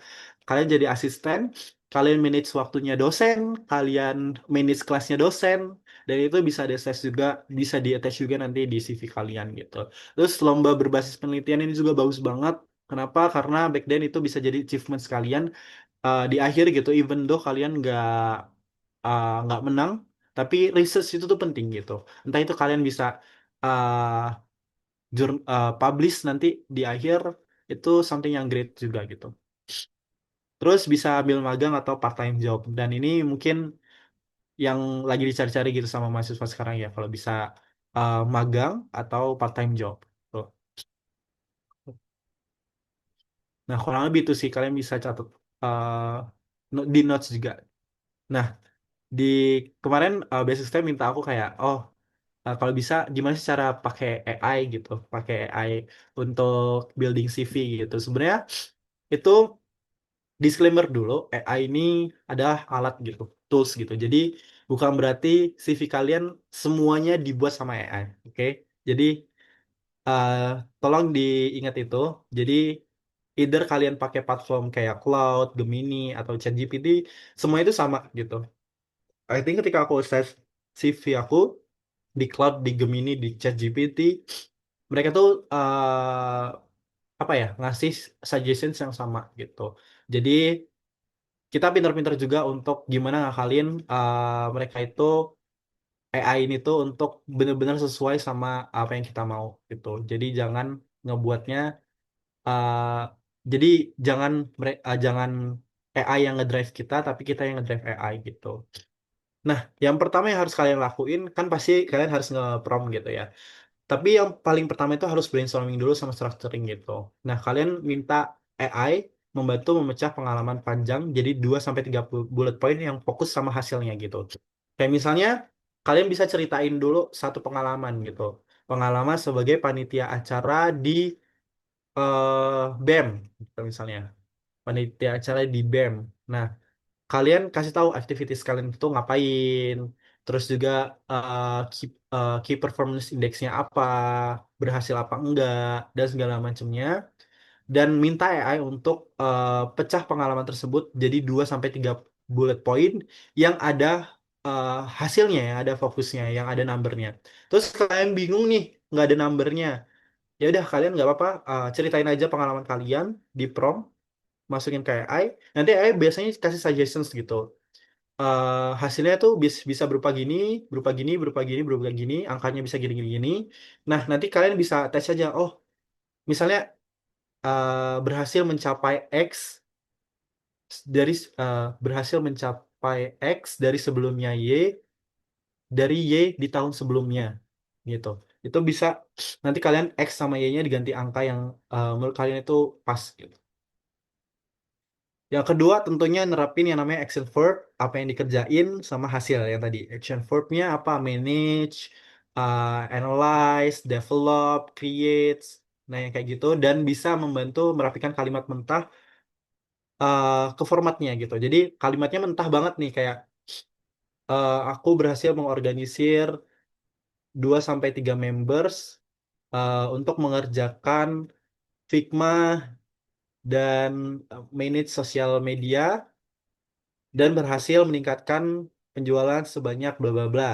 Kalian jadi asisten, kalian manage waktunya dosen, kalian manage kelasnya dosen, dan itu bisa di assess juga, bisa di attach juga nanti di CV kalian gitu. Terus lomba berbasis penelitian ini juga bagus banget. Kenapa? Karena back then itu bisa jadi achievement sekalian di akhir gitu, even though kalian nggak menang, tapi research itu tuh penting gitu. Entah itu kalian bisa uh, publish nanti di akhir itu something yang great juga gitu. Terus bisa ambil magang atau part time job dan ini mungkin yang lagi dicari-cari gitu sama mahasiswa sekarang ya kalau bisa magang atau part time job. Tuh. Nah kurang lebih itu sih kalian bisa catat di notes juga. Nah di kemarin basic step minta aku kayak kalau bisa gimana sih cara pakai AI gitu, pakai AI untuk building CV gitu. Sebenarnya itu disclaimer dulu, AI ini adalah alat gitu, tools gitu. Jadi bukan berarti CV kalian semuanya dibuat sama AI, oke? Jadi eh, tolong diingat itu. Jadi either kalian pakai platform kayak Cloud, Gemini, atau ChatGPT, semua itu sama gitu. I think ketika aku search CV aku di Cloud, di Gemini, di ChatGPT, mereka tuh apa ya ngasih suggestions yang sama gitu. Jadi kita pintar-pintar juga untuk gimana ngakalin mereka itu AI ini tuh untuk benar-benar sesuai sama apa yang kita mau gitu. Jadi jangan ngebuatnya uh, jadi jangan AI yang ngedrive kita tapi kita yang ngedrive AI gitu. Nah, yang pertama yang harus kalian lakuin kan pasti kalian harus nge-prompt gitu ya. Tapi yang paling pertama itu harus brainstorming dulu sama structuring gitu. Nah, kalian minta AI membantu memecah pengalaman panjang jadi 2 sampai 3 bullet point yang fokus sama hasilnya gitu. Kayak misalnya kalian bisa ceritain dulu satu pengalaman gitu. Pengalaman sebagai panitia acara di BEM gitu misalnya. Panitia acara di BEM. Nah, kalian kasih tahu activities kalian itu ngapain, terus juga key performance indexnya apa, berhasil apa enggak, dan segala macamnya, dan minta AI untuk pecah pengalaman tersebut jadi 2 sampai 3 bullet point yang ada hasilnya, yang ada fokusnya, yang ada numbernya. Terus kalian bingung nih, nggak ada numbernya, ya udah kalian nggak apa-apa, ceritain aja pengalaman kalian di prompt, masukin ke AI, nanti AI biasanya kasih suggestions gitu. Hasilnya tuh bisa berupa gini, berupa gini, berupa gini, berupa gini, angkanya bisa gini, gini, gini. Nah, nanti kalian bisa tes aja, oh, misalnya berhasil mencapai X dari berhasil mencapai X dari sebelumnya Y, dari Y di tahun sebelumnya, gitu. Itu bisa nanti kalian X sama Y-nya diganti angka yang menurut kalian itu pas, gitu. Yang kedua tentunya nerapin yang namanya action verb, apa yang dikerjain sama hasil yang tadi. Action verbnya apa? Manage, analyze, develop, create, nah yang kayak gitu. Dan bisa membantu merapikan kalimat mentah ke formatnya gitu. Jadi kalimatnya mentah banget nih, kayak aku berhasil mengorganisir 2 sampai 3 members untuk mengerjakan Figma dan manage sosial media dan berhasil meningkatkan penjualan sebanyak bla bla bla.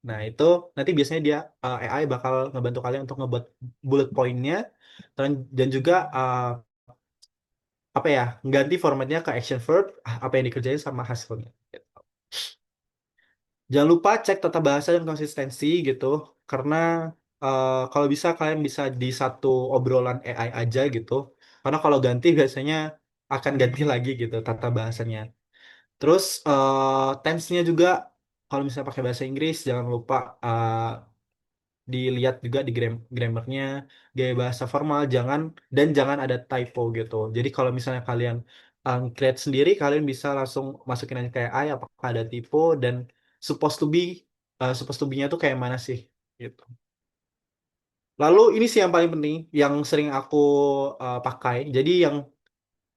Nah, itu nanti biasanya dia AI bakal ngebantu kalian untuk ngebuat bullet point-nya dan juga apa ya, ganti formatnya ke action verb, apa yang dikerjain sama hasilnya. Jangan lupa cek tata bahasa dan konsistensi gitu, karena kalau bisa kalian bisa di satu obrolan AI aja gitu. Karena kalau ganti biasanya akan ganti lagi gitu tata bahasanya. Terus tense-nya juga, kalau misalnya pakai bahasa Inggris jangan lupa dilihat juga di grammarnya, gaya bahasa formal jangan ada typo gitu. Jadi kalau misalnya kalian create sendiri, kalian bisa langsung masukin aja kayak apakah ada typo dan supposed to be-nya tuh kayak mana sih gitu. Lalu ini sih yang paling penting, yang sering aku pakai. Jadi yang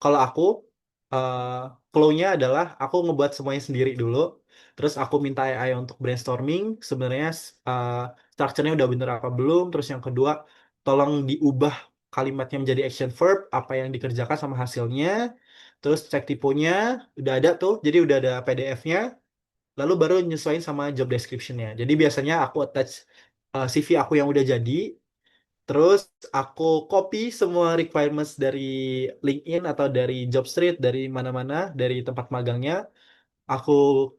kalau aku eh flow-nya adalah aku ngebuat semuanya sendiri dulu, terus aku minta AI untuk brainstorming sebenarnya eh, structure-nya udah bener apa belum, terus yang kedua tolong diubah kalimatnya menjadi action verb, apa yang dikerjakan sama hasilnya, terus cek tiponya udah ada tuh, jadi udah ada PDF-nya, lalu baru nyesuaiin sama job description-nya. Jadi biasanya aku attach CV aku yang udah jadi. Terus aku copy semua requirements dari LinkedIn atau dari Jobstreet, dari mana-mana, dari tempat magangnya. Aku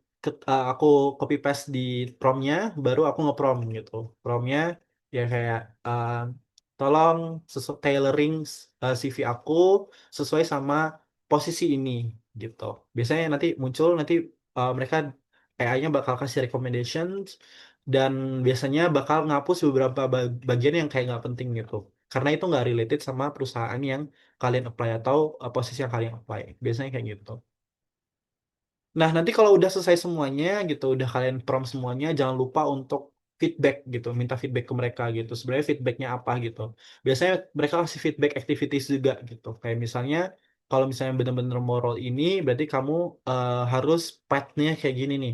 aku copy paste di promnya, baru aku nge-prom gitu. Promnya ya kayak tolong tailoring CV aku sesuai sama posisi ini gitu. Biasanya nanti muncul nanti mereka AI-nya bakal kasih recommendations dan biasanya bakal ngapus beberapa bagian yang kayak nggak penting gitu. Karena itu nggak related sama perusahaan yang kalian apply atau posisi yang kalian apply. Biasanya kayak gitu. Nah, nanti kalau udah selesai semuanya gitu, udah kalian prompt semuanya, jangan lupa untuk feedback gitu, minta feedback ke mereka gitu. Sebenarnya feedbacknya apa gitu. Biasanya mereka kasih feedback activities juga gitu. Kayak misalnya, kalau misalnya benar-benar moral ini, berarti kamu harus path-nya kayak gini nih,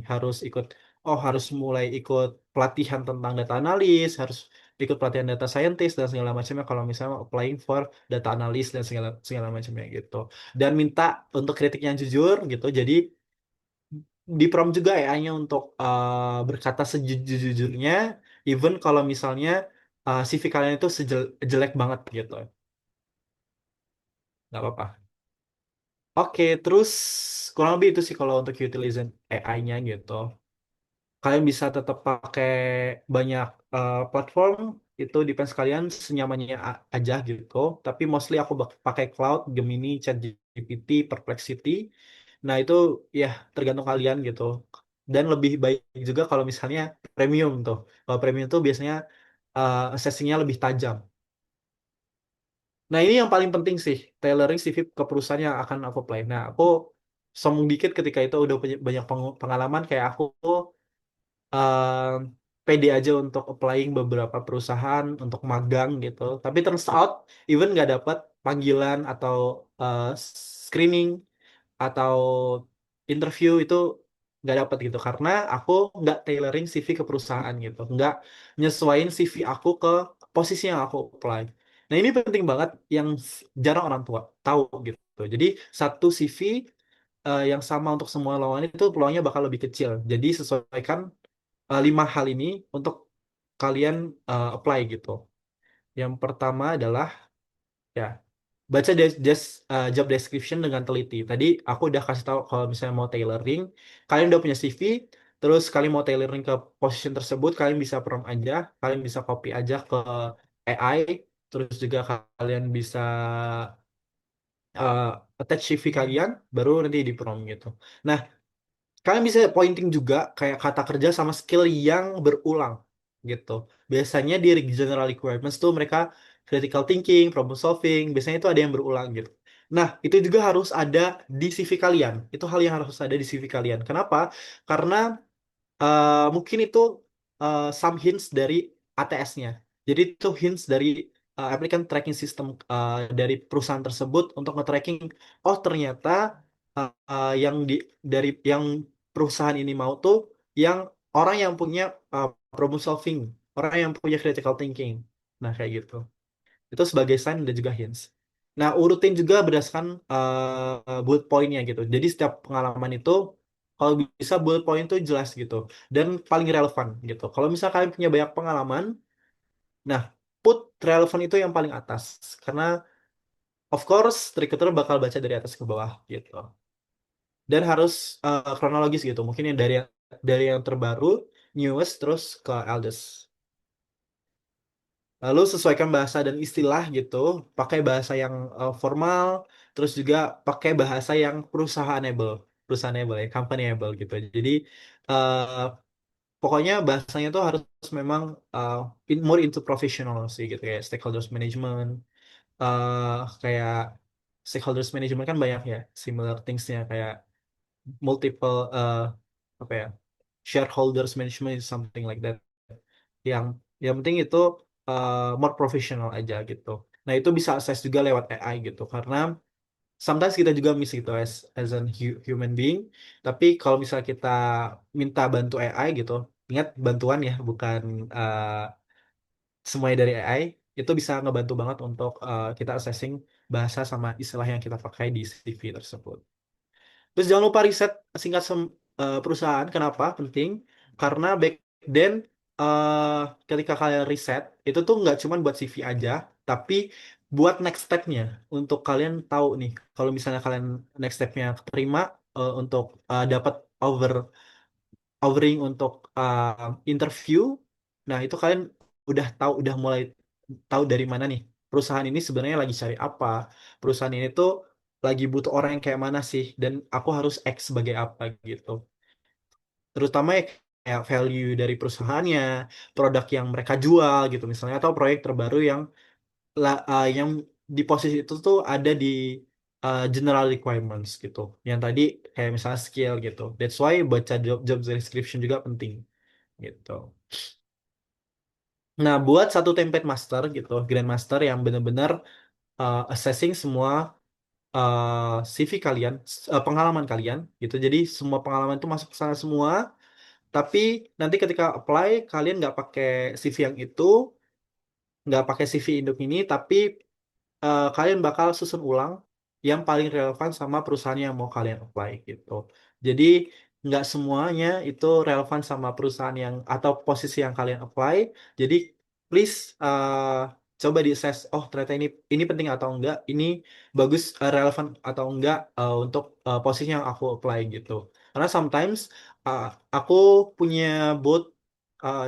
harus mulai ikut pelatihan tentang data analis, harus ikut pelatihan data scientist dan segala macamnya kalau misalnya applying for data analis dan segala segala macamnya gitu. Dan minta untuk kritik yang jujur gitu. Jadi di prompt juga AI-nya untuk berkata sejujur-jujurnya, even kalau misalnya CV kalian itu jelek banget gitu, nggak apa-apa. Oke, terus kurang lebih itu sih kalau untuk utilizing AI-nya gitu. Kalian bisa tetap pakai banyak platform, itu depends kalian senyamannya aja gitu. Tapi mostly aku pakai Cloud, Gemini, ChatGPT, Perplexity. Nah, itu ya tergantung kalian gitu. Dan lebih baik juga kalau misalnya premium tuh. Kalau premium tuh biasanya assessing-nya lebih tajam. Nah, ini yang paling penting sih, tailoring CV ke perusahaan yang akan aku apply. Nah, aku sombong dikit ketika itu udah punya banyak pengalaman kayak aku eh, pede aja untuk applying beberapa perusahaan untuk magang gitu. Tapi turns out even nggak dapat panggilan atau eh, screening atau interview itu nggak dapat gitu karena aku nggak tailoring CV ke perusahaan gitu, nggak nyesuaiin CV aku ke posisi yang aku apply. Nah ini penting banget yang jarang orang tua tahu gitu. Jadi satu CV yang sama untuk semua lowongan itu peluangnya bakal lebih kecil. Jadi sesuaikan 5 hal ini untuk kalian apply gitu. Yang pertama adalah ya baca job description dengan teliti. Tadi aku udah kasih tahu kalau misalnya mau tailoring, kalian udah punya CV, terus kalian mau tailoring ke position tersebut, kalian bisa prompt aja, kalian bisa copy aja ke AI, terus juga kalian bisa uh, attach CV kalian, baru nanti di prompt gitu. Nah, kalian bisa pointing juga kayak kata kerja sama skill yang berulang gitu. Biasanya di general requirements tuh mereka critical thinking, problem solving, biasanya itu ada yang berulang gitu. Nah, itu juga harus ada di CV kalian. Itu hal yang harus ada di CV kalian. Kenapa? Karena mungkin itu some hints dari ATS-nya. Jadi itu hints dari applicant tracking system dari perusahaan tersebut untuk nge-tracking, oh ternyata yang dari yang perusahaan ini mau tuh yang orang yang punya problem solving, orang yang punya critical thinking. Nah, kayak gitu. Itu sebagai sign dan juga hints. Nah, urutin juga berdasarkan bullet point-nya gitu. Jadi setiap pengalaman itu kalau bisa bullet point itu jelas gitu dan paling relevan gitu. Kalau misalnya kalian punya banyak pengalaman, nah put relevan itu yang paling atas karena of course recruiter bakal baca dari atas ke bawah gitu. Dan harus kronologis gitu. Mungkin yang dari yang terbaru, newest terus ke eldest. Lalu sesuaikan bahasa dan istilah gitu, pakai bahasa yang formal, terus juga pakai bahasa yang perusahaanable ya, companyable gitu. Jadi eh, pokoknya bahasanya tuh harus memang more into professional sih gitu kayak stakeholders management, kayak stakeholders management kan banyak ya similar thingsnya kayak multiple apa ya shareholders management is something like that yang yang penting itu more professional aja gitu. Nah itu bisa akses juga lewat AI gitu karena sometimes kita juga miss gitu as an human being. Tapi kalau misalnya kita minta bantu AI gitu, ingat bantuan ya bukan semuanya dari AI, itu bisa ngebantu banget untuk kita assessing bahasa sama istilah yang kita pakai di CV tersebut. Terus jangan lupa riset singkat perusahaan. Kenapa? Penting. Karena back then eh, ketika kalian riset itu tuh nggak cuma buat CV aja, tapi buat next step-nya untuk kalian tahu nih kalau misalnya kalian next step-nya terima untuk dapat offering untuk interview. Nah, itu kalian udah mulai tahu dari mana nih perusahaan ini sebenarnya lagi cari apa. Perusahaan ini tuh lagi butuh orang yang kayak mana sih dan aku harus X sebagai apa gitu. Terutama ya kayak value dari perusahaannya, produk yang mereka jual gitu misalnya atau proyek terbaru yang di posisi itu tuh ada di general requirements gitu. Yang tadi kayak misalnya skill gitu. That's why baca job description juga penting gitu. Nah, buat satu template master gitu, grandmaster yang benar-benar assessing semua CV kalian, pengalaman kalian gitu. Jadi semua pengalaman itu masuk ke sana semua. Tapi nanti ketika apply kalian nggak pakai CV yang itu, nggak pakai CV induk ini, tapi kalian bakal susun ulang yang paling relevan sama perusahaan yang mau kalian apply gitu. Jadi nggak semuanya itu relevan sama perusahaan yang atau posisi yang kalian apply. Jadi please coba di assess. Oh ternyata ini penting atau enggak, ini bagus relevan atau enggak untuk posisi yang aku apply gitu. Karena sometimes uh, aku punya both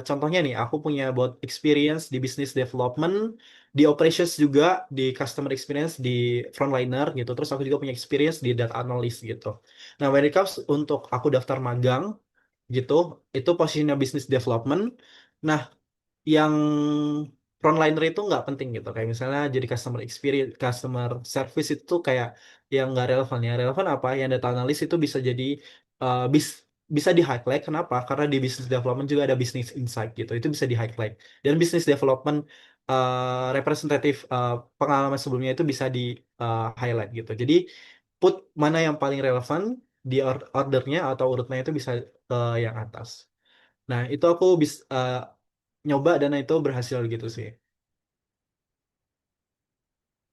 contohnya nih, aku punya both experience di business development di operations juga di customer experience di frontliner gitu terus aku juga punya experience di data analyst gitu nah when it comes untuk aku daftar magang gitu itu posisinya business development nah yang frontliner itu nggak penting gitu. Kayak misalnya jadi customer experience, customer service itu kayak yang nggak relevan. Yang relevan apa? Yang data analis itu bisa jadi uh, bis, bisa di highlight. Kenapa? Karena di business development juga ada business insight gitu. Itu bisa di highlight. Dan business development representatif pengalaman sebelumnya itu bisa di highlight gitu. Jadi put mana yang paling relevan di ordernya atau urutnya itu bisa yang atas. Nah, itu aku bisa nyoba dan itu berhasil gitu sih.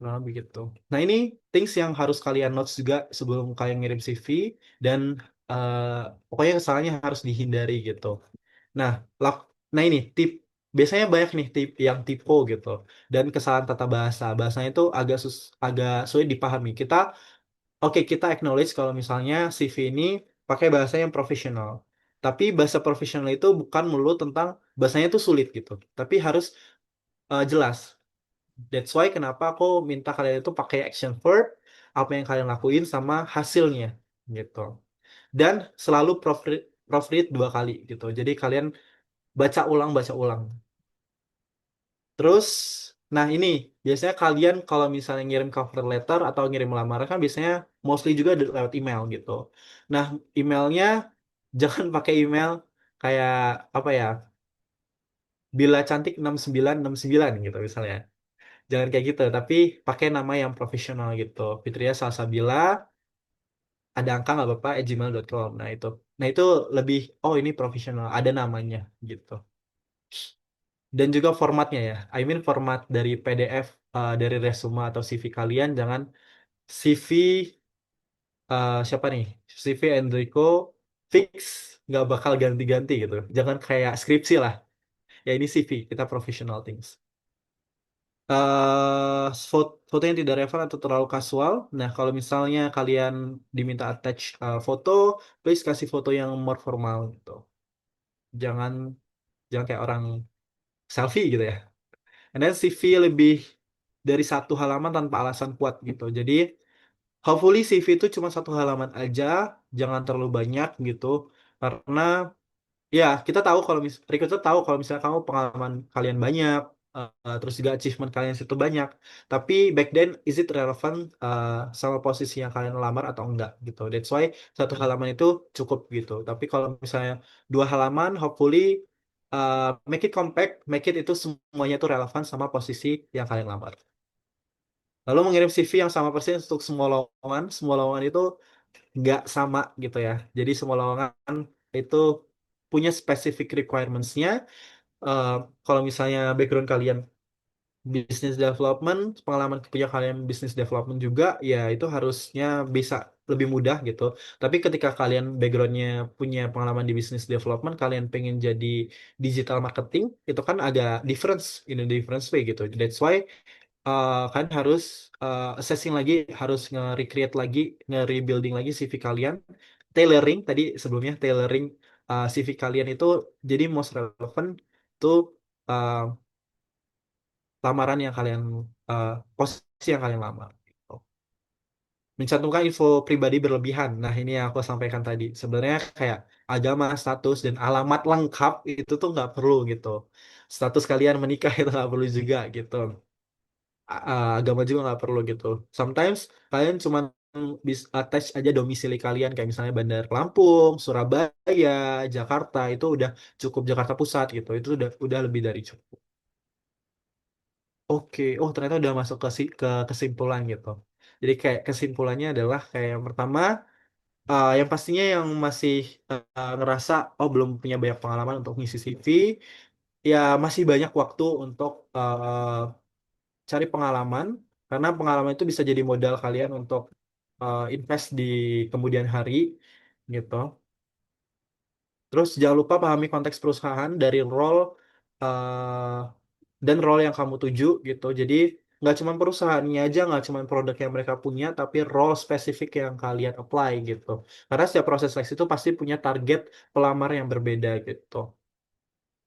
Nah, begitu. Nah, ini things yang harus kalian notes juga sebelum kalian ngirim CV dan eh, pokoknya kesalahannya harus dihindari gitu. Nah, nah ini tip biasanya banyak nih tip yang typo gitu dan kesalahan tata bahasa. Bahasanya itu agak sulit dipahami. Kita acknowledge kalau misalnya CV ini pakai bahasa yang profesional. Tapi bahasa profesional itu bukan melulu tentang bahasanya itu sulit gitu. Tapi harus jelas. That's why kenapa aku minta kalian itu pakai action verb, apa yang kalian lakuin sama hasilnya gitu. Dan selalu proofread 2 kali gitu. Jadi kalian baca ulang. Terus, nah ini biasanya kalian kalau misalnya ngirim cover letter atau ngirim lamaran kan biasanya mostly juga lewat email gitu. Nah, emailnya jangan pakai email kayak apa ya, Bila Cantik 6969 gitu misalnya. Jangan kayak gitu, tapi pakai nama yang profesional gitu. Fitria Salsabila, ada angka nggak Bapak, @gmail.com. Nah itu lebih, oh ini profesional, ada namanya gitu. Dan juga formatnya ya. I mean format dari PDF, dari resume atau CV kalian, jangan CV siapa nih? CV Enrico fix, nggak bakal ganti-ganti gitu. Jangan kayak skripsi lah. Ya ini CV, kita professional things. Foto yang tidak relevan atau terlalu kasual. Nah, kalau misalnya kalian diminta attach foto, please kasih foto yang more formal gitu. Jangan jangan kayak orang selfie gitu ya. And then CV lebih dari 1 halaman tanpa alasan kuat gitu. Jadi, hopefully CV itu cuma 1 halaman aja, jangan terlalu banyak gitu. Karena ya, kita tahu kalau recruiter tahu kalau misalnya kamu pengalaman kalian banyak, terus juga achievement kalian situ banyak. Tapi back then, is it relevant sama posisi yang kalian lamar atau enggak gitu. That's why 1 halaman itu cukup gitu. Tapi kalau misalnya 2 halaman, hopefully make it compact, make it itu semuanya itu relevan sama posisi yang kalian lamar. Lalu mengirim CV yang sama persis untuk semua lowongan itu nggak sama gitu ya. Jadi semua lowongan itu punya specific requirements-nya. Eh, Kalau misalnya background kalian business development, pengalaman punya kalian business development juga, ya itu harusnya bisa lebih mudah gitu. Tapi ketika kalian backgroundnya punya pengalaman di business development, kalian pengen jadi digital marketing, itu kan agak difference in a different way gitu. That's why kan harus assessing lagi, harus nge-recreate lagi, nge-rebuilding lagi CV kalian, tailoring tadi sebelumnya tailoring CV kalian itu jadi most relevant tuh uh, lamaran yang kalian posisi yang kalian lamar. Gitu. Mencantumkan info pribadi berlebihan. Nah, ini yang aku sampaikan tadi. Sebenarnya kayak agama, status, dan alamat lengkap itu tuh nggak perlu gitu. Status kalian menikah itu nggak perlu juga gitu. Agama juga nggak perlu gitu. Sometimes kalian cuma bisa attach aja domisili kalian kayak misalnya Bandar Lampung, Surabaya, Jakarta itu udah cukup, Jakarta Pusat gitu. Itu udah lebih dari cukup. Oke, oh ternyata udah masuk ke kesimpulan gitu. Jadi kayak kesimpulannya adalah kayak yang pertama, yang pastinya yang masih ngerasa oh belum punya banyak pengalaman untuk ngisi CV, ya masih banyak waktu untuk cari pengalaman karena pengalaman itu bisa jadi modal kalian untuk invest di kemudian hari gitu. Terus jangan lupa pahami konteks perusahaan dari role eh, dan role yang kamu tuju gitu. Jadi nggak cuma perusahaannya aja, nggak cuma produk yang mereka punya, tapi role spesifik yang kalian apply gitu. Karena setiap proses seleksi itu pasti punya target pelamar yang berbeda gitu.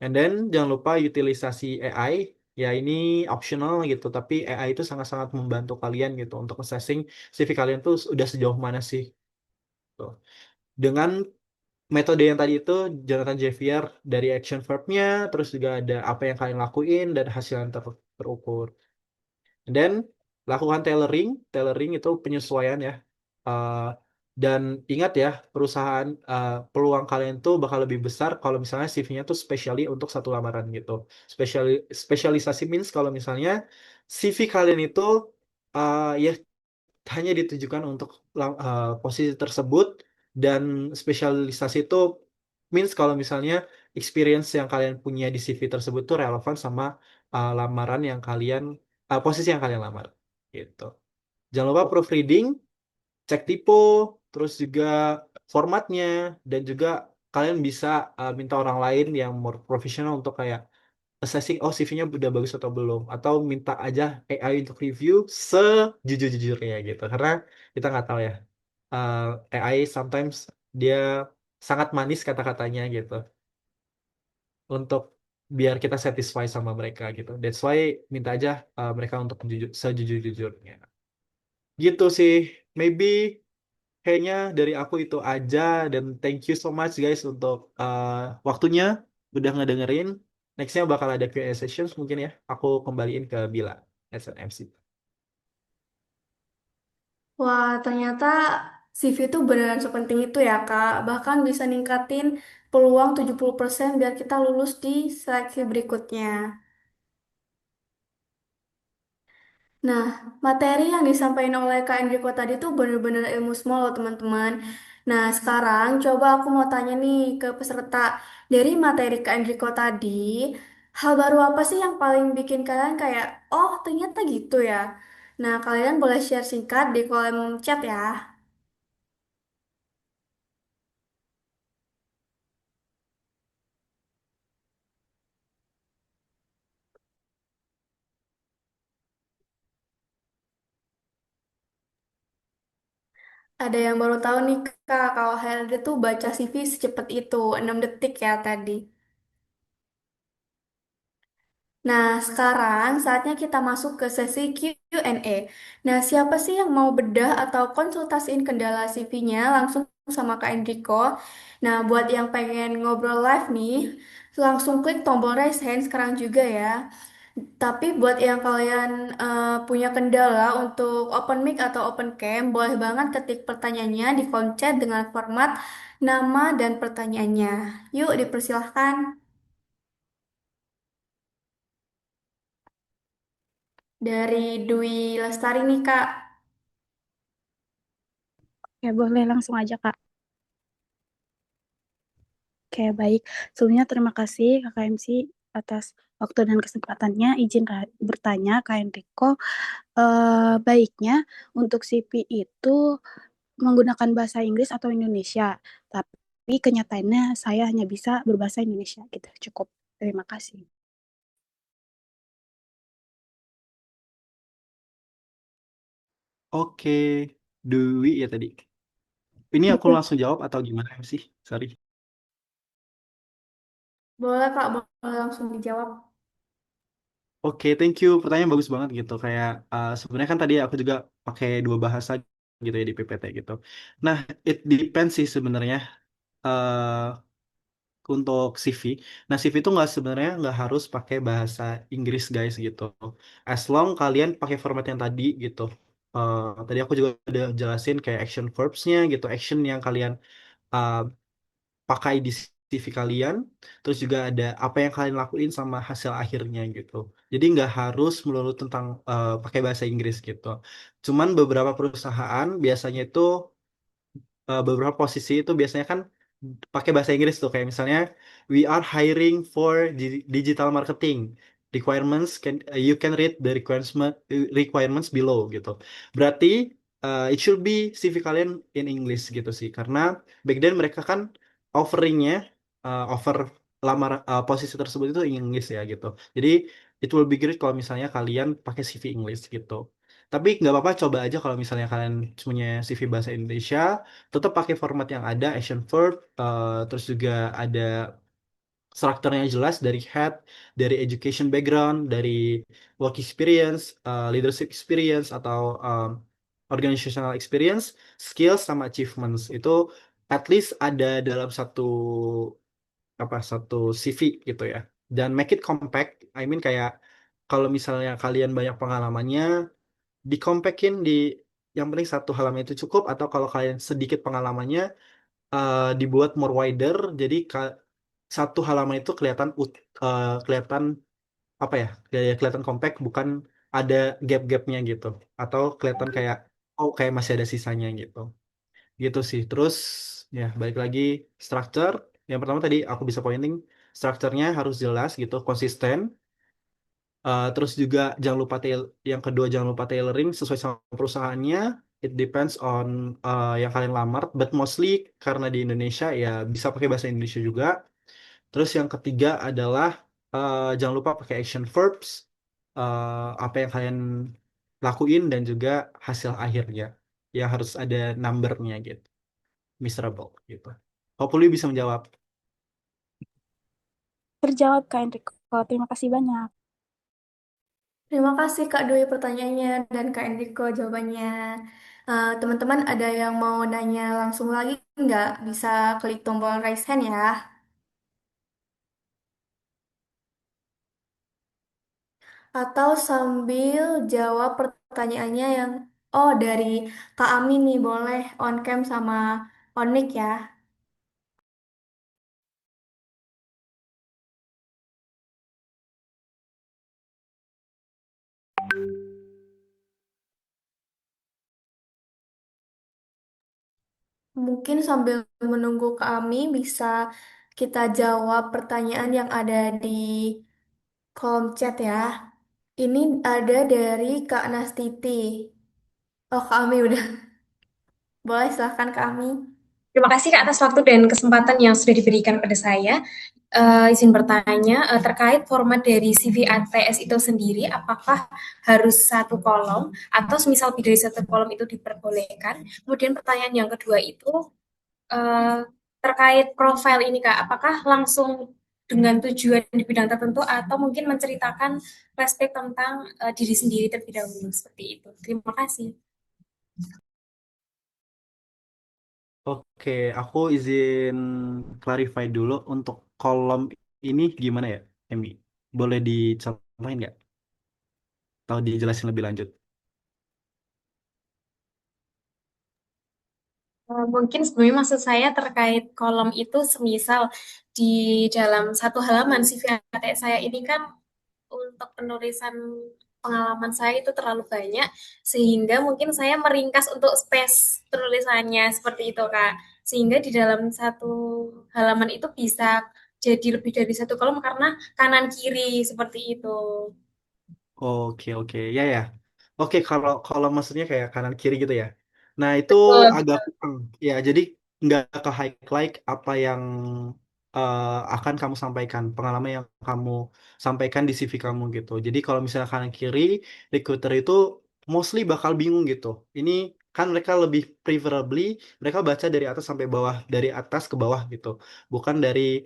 And then jangan lupa utilisasi AI. Ya ini optional gitu, tapi AI itu sangat-sangat membantu kalian gitu untuk assessing CV kalian tuh udah sejauh mana sih. Tuh. Dengan metode yang tadi itu Jonathan Javier dari action verbnya, terus juga ada apa yang kalian lakuin dan hasil yang terukur. Dan lakukan tailoring, tailoring itu penyesuaian ya. Eh, dan ingat ya, perusahaan peluang kalian tuh bakal lebih besar kalau misalnya CV-nya tuh specially untuk satu lamaran gitu. Spesialisasi means kalau misalnya CV kalian itu ya hanya ditujukan untuk posisi tersebut dan spesialisasi itu means kalau misalnya experience yang kalian punya di CV tersebut tuh relevan sama lamaran yang kalian posisi yang kalian lamar gitu. Jangan lupa proofreading, cek typo, terus juga formatnya dan juga kalian bisa minta orang lain yang more profesional untuk kayak assessing oh CV-nya udah bagus atau belum atau minta aja AI untuk review sejujur-jujurnya gitu karena kita nggak tahu ya. AI sometimes dia sangat manis kata-katanya gitu untuk biar kita satisfy sama mereka gitu. That's why minta aja mereka untuk sejujur-jujurnya. Gitu sih. Maybe kayaknya dari aku itu aja dan thank you so much guys untuk waktunya udah ngedengerin. Nextnya bakal ada Q&A sessions mungkin ya. Aku kembaliin ke Bila as an MC. Wah, ternyata CV itu beneran sepenting itu ya, Kak. Bahkan bisa ningkatin peluang 70% biar kita lulus di seleksi berikutnya. Nah, materi yang disampaikan oleh Kak Enrico tadi tuh bener-bener ilmu semua loh, teman-teman. Nah, sekarang coba aku mau tanya nih ke peserta. Dari materi Kak Enrico tadi, hal baru apa sih yang paling bikin kalian kayak, oh ternyata gitu ya? Nah, kalian boleh share singkat di kolom chat ya. Ada yang baru tahu nih Kak, kalau HRD tuh baca CV secepat itu, 6 detik ya tadi. Nah, sekarang saatnya kita masuk ke sesi Q&A. Nah, siapa sih yang mau bedah atau konsultasiin kendala CV-nya langsung sama Kak Enrico? Nah, buat yang pengen ngobrol live nih, langsung klik tombol raise hand sekarang juga ya. Tapi buat yang kalian punya kendala untuk open mic atau open cam, boleh banget ketik pertanyaannya di kolom chat dengan format nama dan pertanyaannya. Yuk, dipersilahkan. Dari Dwi Lestari nih, Kak. Ya, boleh langsung aja, Kak. Oke, baik. Sebelumnya terima kasih Kakak MC atas waktu dan kesempatannya. Izin bertanya, Kak Enrico, baiknya untuk CV itu menggunakan bahasa Inggris atau Indonesia, tapi kenyataannya saya hanya bisa berbahasa Indonesia gitu. Cukup. Terima kasih. Oke, Dwi ya tadi. Ini aku Betul. langsung jawab atau gimana sih? Sorry. Boleh, Kak, boleh langsung dijawab. Oke, thank you. Pertanyaan bagus banget gitu. Kayak sebenarnya kan tadi aku juga pakai dua bahasa gitu ya di PPT gitu. Nah, it depends sih sebenarnya eh untuk CV. Nah, CV itu nggak sebenarnya nggak harus pakai bahasa Inggris guys gitu. As long kalian pakai format yang tadi gitu. Tadi aku juga udah jelasin kayak action verbs-nya gitu, action yang kalian eh, pakai di CV kalian, terus juga ada apa yang kalian lakuin sama hasil akhirnya gitu. Jadi nggak harus melulu tentang pakai bahasa Inggris gitu. Cuman beberapa perusahaan biasanya itu beberapa posisi itu biasanya kan pakai bahasa Inggris tuh kayak misalnya we are hiring for digital marketing requirements you can read the requirements below gitu. Berarti it should be CV kalian in English gitu sih karena back then mereka kan offeringnya offer lamar posisi tersebut itu in English ya gitu. Jadi it will be great kalau misalnya kalian pakai CV English gitu. Tapi nggak apa-apa coba aja kalau misalnya kalian punya CV bahasa Indonesia tetap pakai format yang ada action verb terus juga ada strukturnya jelas dari head dari education background dari work experience leadership experience atau organizational experience skills sama achievements itu at least ada dalam satu CV gitu ya. Dan make it compact. I mean kayak kalau misalnya kalian banyak pengalamannya, dikompakin di yang penting satu halaman itu cukup, atau kalau kalian sedikit pengalamannya, dibuat more wider, jadi satu halaman itu kelihatan apa ya, kelihatan compact, bukan ada gap-gapnya gitu, atau kelihatan kayak oh kayak masih ada sisanya gitu gitu sih. Terus ya balik lagi, structure yang pertama tadi aku bisa pointing, strukturnya harus jelas gitu, konsisten. Terus juga yang kedua jangan lupa tailoring sesuai sama perusahaannya. It depends on yang kalian lamar, but mostly karena di Indonesia ya bisa pakai bahasa Indonesia juga. Terus yang ketiga adalah jangan lupa pakai action verbs, apa yang kalian lakuin dan juga hasil akhirnya yang harus ada numbernya gitu, miserable gitu. Hopefully bisa menjawab. Terjawab Kak Enrico. Terima kasih banyak. Terima kasih Kak Dwi pertanyaannya dan Kak Enrico jawabannya. Teman-teman ada yang mau nanya langsung lagi nggak? Bisa klik tombol raise hand ya. Atau sambil jawab pertanyaannya yang dari Kak Amin nih boleh on cam sama on mic ya. Mungkin sambil menunggu Kak Ami bisa kita jawab pertanyaan yang ada di kolom chat ya. Ini ada dari Kak Nastiti. Oh Kak Ami udah. Boleh silahkan Kak Ami. Terima kasih Kak atas waktu dan kesempatan yang sudah diberikan pada saya. Izin bertanya terkait format dari CV ATS itu sendiri, apakah harus satu kolom atau semisal lebih dari satu kolom itu diperbolehkan? Kemudian pertanyaan yang kedua itu eh, terkait profil ini Kak, apakah langsung dengan tujuan di bidang tertentu atau mungkin menceritakan flashback tentang diri sendiri terlebih dahulu seperti itu. Terima kasih. Oke, aku izin clarify dulu untuk kolom ini gimana ya, Emi? Boleh dicontohin nggak? Atau dijelasin lebih lanjut? Mungkin sebelumnya maksud saya terkait kolom itu semisal di dalam satu halaman CV ATS saya ini kan untuk penulisan pengalaman saya itu terlalu banyak sehingga mungkin saya meringkas untuk space penulisannya seperti itu Kak. Sehingga di dalam satu halaman itu bisa jadi lebih dari satu kolom karena kanan kiri seperti itu. Oke, oke, ya ya. Oke, kalau maksudnya kayak kanan kiri gitu ya. Nah, itu Betul. agak kurang. Ya, jadi nggak ke highlight apa yang akan kamu sampaikan, pengalaman yang kamu sampaikan di CV kamu gitu. Jadi kalau misalnya kanan kiri, recruiter itu mostly bakal bingung gitu. Ini kan mereka lebih preferably mereka baca dari atas sampai bawah, dari atas ke bawah gitu. Bukan dari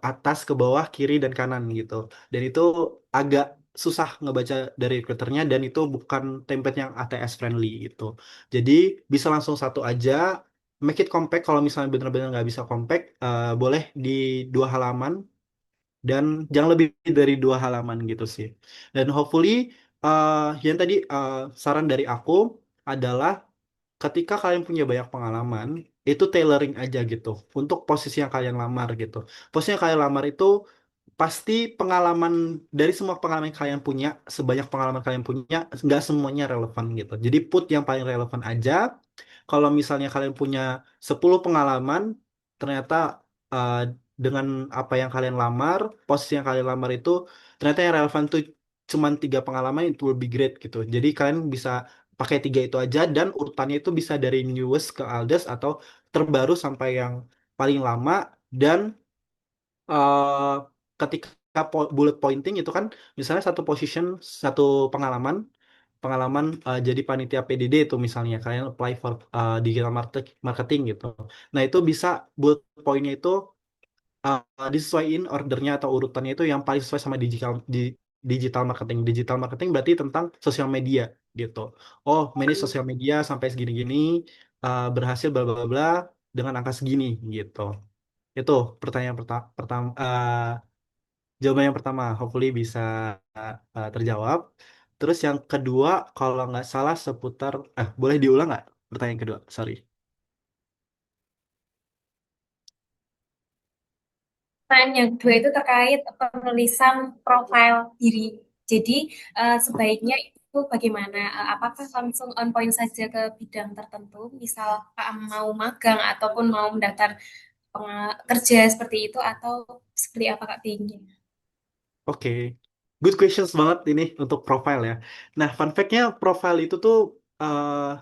atas ke bawah, kiri dan kanan gitu. Dan itu agak susah ngebaca dari recruiternya, dan itu bukan template yang ATS friendly gitu. Jadi bisa langsung satu aja, make it compact. Kalau misalnya benar-benar nggak bisa compact, boleh di 2 halaman, dan jangan lebih dari 2 halaman gitu sih. Dan hopefully yang tadi saran dari aku adalah ketika kalian punya banyak pengalaman, itu tailoring aja gitu untuk posisi yang kalian lamar gitu. Posisi yang kalian lamar itu pasti pengalaman, dari semua pengalaman yang kalian punya, sebanyak pengalaman kalian punya, nggak semuanya relevan gitu. Jadi put yang paling relevan aja. Kalau misalnya kalian punya 10 pengalaman, ternyata uh, dengan apa yang kalian lamar, posisi yang kalian lamar itu, ternyata yang relevan tuh cuman 3 pengalaman, itu lebih great gitu. Jadi kalian bisa pakai 3 itu aja, dan urutannya itu bisa dari newest ke oldest, atau terbaru sampai yang paling lama. Dan eh ketika bullet pointing itu kan, misalnya satu position, satu pengalaman, jadi panitia PDD itu misalnya kalian apply for digital marketing gitu. Nah, itu bisa bullet pointnya itu disesuaiin ordernya atau urutannya itu yang paling sesuai sama digital marketing. Digital marketing berarti tentang sosial media gitu. Oh, manage sosial media sampai segini-gini, berhasil bla bla bla. dengan angka segini gitu. Itu pertanyaan pertama, jawaban yang pertama, hopefully bisa terjawab. Terus yang kedua, kalau nggak salah seputar, boleh diulang nggak pertanyaan kedua? Sorry. Pertanyaan yang kedua itu terkait penulisan profil diri. Jadi sebaiknya itu bagaimana? Apakah langsung on point saja ke bidang tertentu, misal mau magang ataupun mau mendaftar kerja seperti itu, atau seperti apa Kak Bingnya? Oke, good questions banget ini untuk profile ya. Nah, fun fact-nya profile itu tuh eh,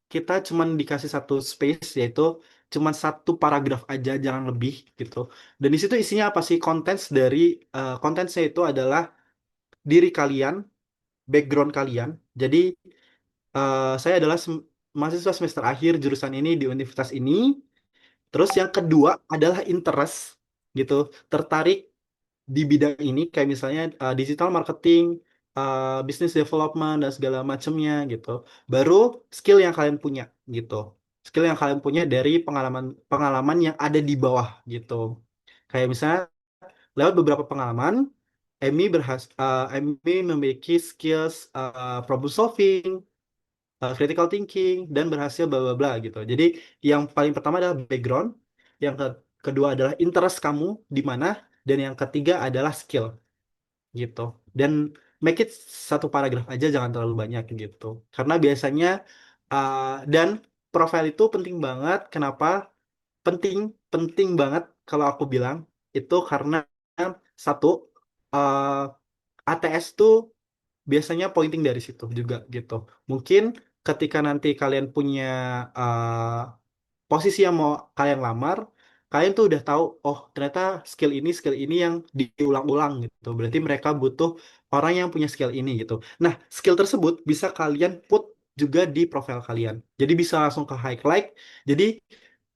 kita cuman dikasih satu space, yaitu cuman satu paragraf aja, jangan lebih gitu. Dan di situ isinya apa sih? Contents itu adalah diri kalian, background kalian. Jadi saya adalah mahasiswa semester akhir jurusan ini di universitas ini. Terus yang kedua adalah interest gitu, tertarik di bidang ini kayak misalnya digital marketing, business development dan segala macamnya gitu. Baru skill yang kalian punya gitu. Skill yang kalian punya dari pengalaman pengalaman yang ada di bawah gitu. Kayak misalnya lewat beberapa pengalaman, Emmy memiliki skills problem solving, critical thinking dan berhasil bla bla bla gitu. Jadi yang paling pertama adalah background, yang kedua adalah interest kamu di mana, dan yang ketiga adalah skill gitu. Dan make it satu paragraf aja, jangan terlalu banyak gitu. Karena biasanya uh, dan profile itu penting banget. Kenapa? Penting, penting banget kalau aku bilang itu karena satu, uh, ATS tuh biasanya pointing dari situ juga gitu. Mungkin ketika nanti kalian punya uh, posisi yang mau kalian lamar, kalian tuh udah tahu, oh ternyata skill ini yang diulang-ulang gitu. Berarti mereka butuh orang yang punya skill ini gitu. Nah, skill tersebut bisa kalian put juga di profil kalian. Jadi bisa langsung ke highlight. Jadi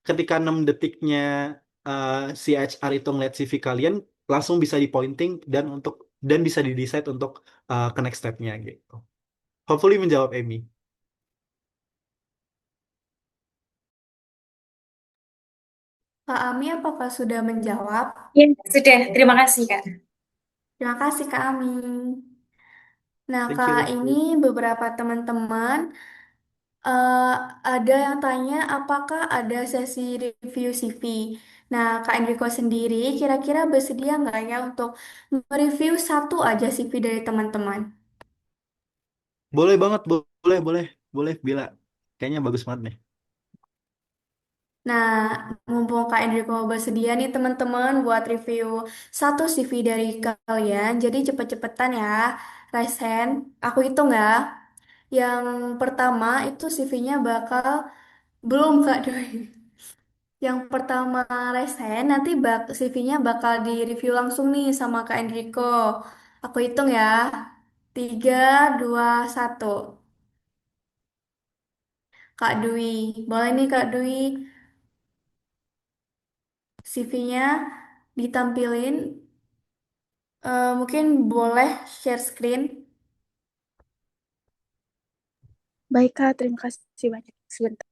ketika 6 detiknya eh, si HR itu ngeliat CV kalian, langsung bisa di pointing dan bisa di decide untuk ke next step-nya gitu. Hopefully menjawab Amy. Kak Ami, apakah sudah menjawab? Ya, sudah. Terima kasih Kak. Terima kasih Kak Ami. Nah, Thank you, Kak, thank ini you. beberapa teman-teman eh, ada yang tanya apakah ada sesi review CV. Nah, Kak Enrico sendiri kira-kira bersedia nggak ya untuk mereview satu aja CV dari teman-teman? Boleh banget, boleh, boleh, boleh, Bila. Kayaknya bagus banget nih. Nah, mumpung Kak Enrico bersedia nih teman-teman buat review satu CV dari kalian, jadi cepet-cepetan ya. Raise hand, aku hitung ya. Yang pertama itu CV-nya bakal belum Kak Doi. Yang pertama resen, nanti CV-nya bakal di-review langsung nih sama Kak Enrico. Aku hitung ya. 3, 2, 1. Kak Dwi. Boleh nih Kak Dwi. CV-nya ditampilin. Mungkin boleh share screen. Baik, Kak. Terima kasih banyak. Sebentar.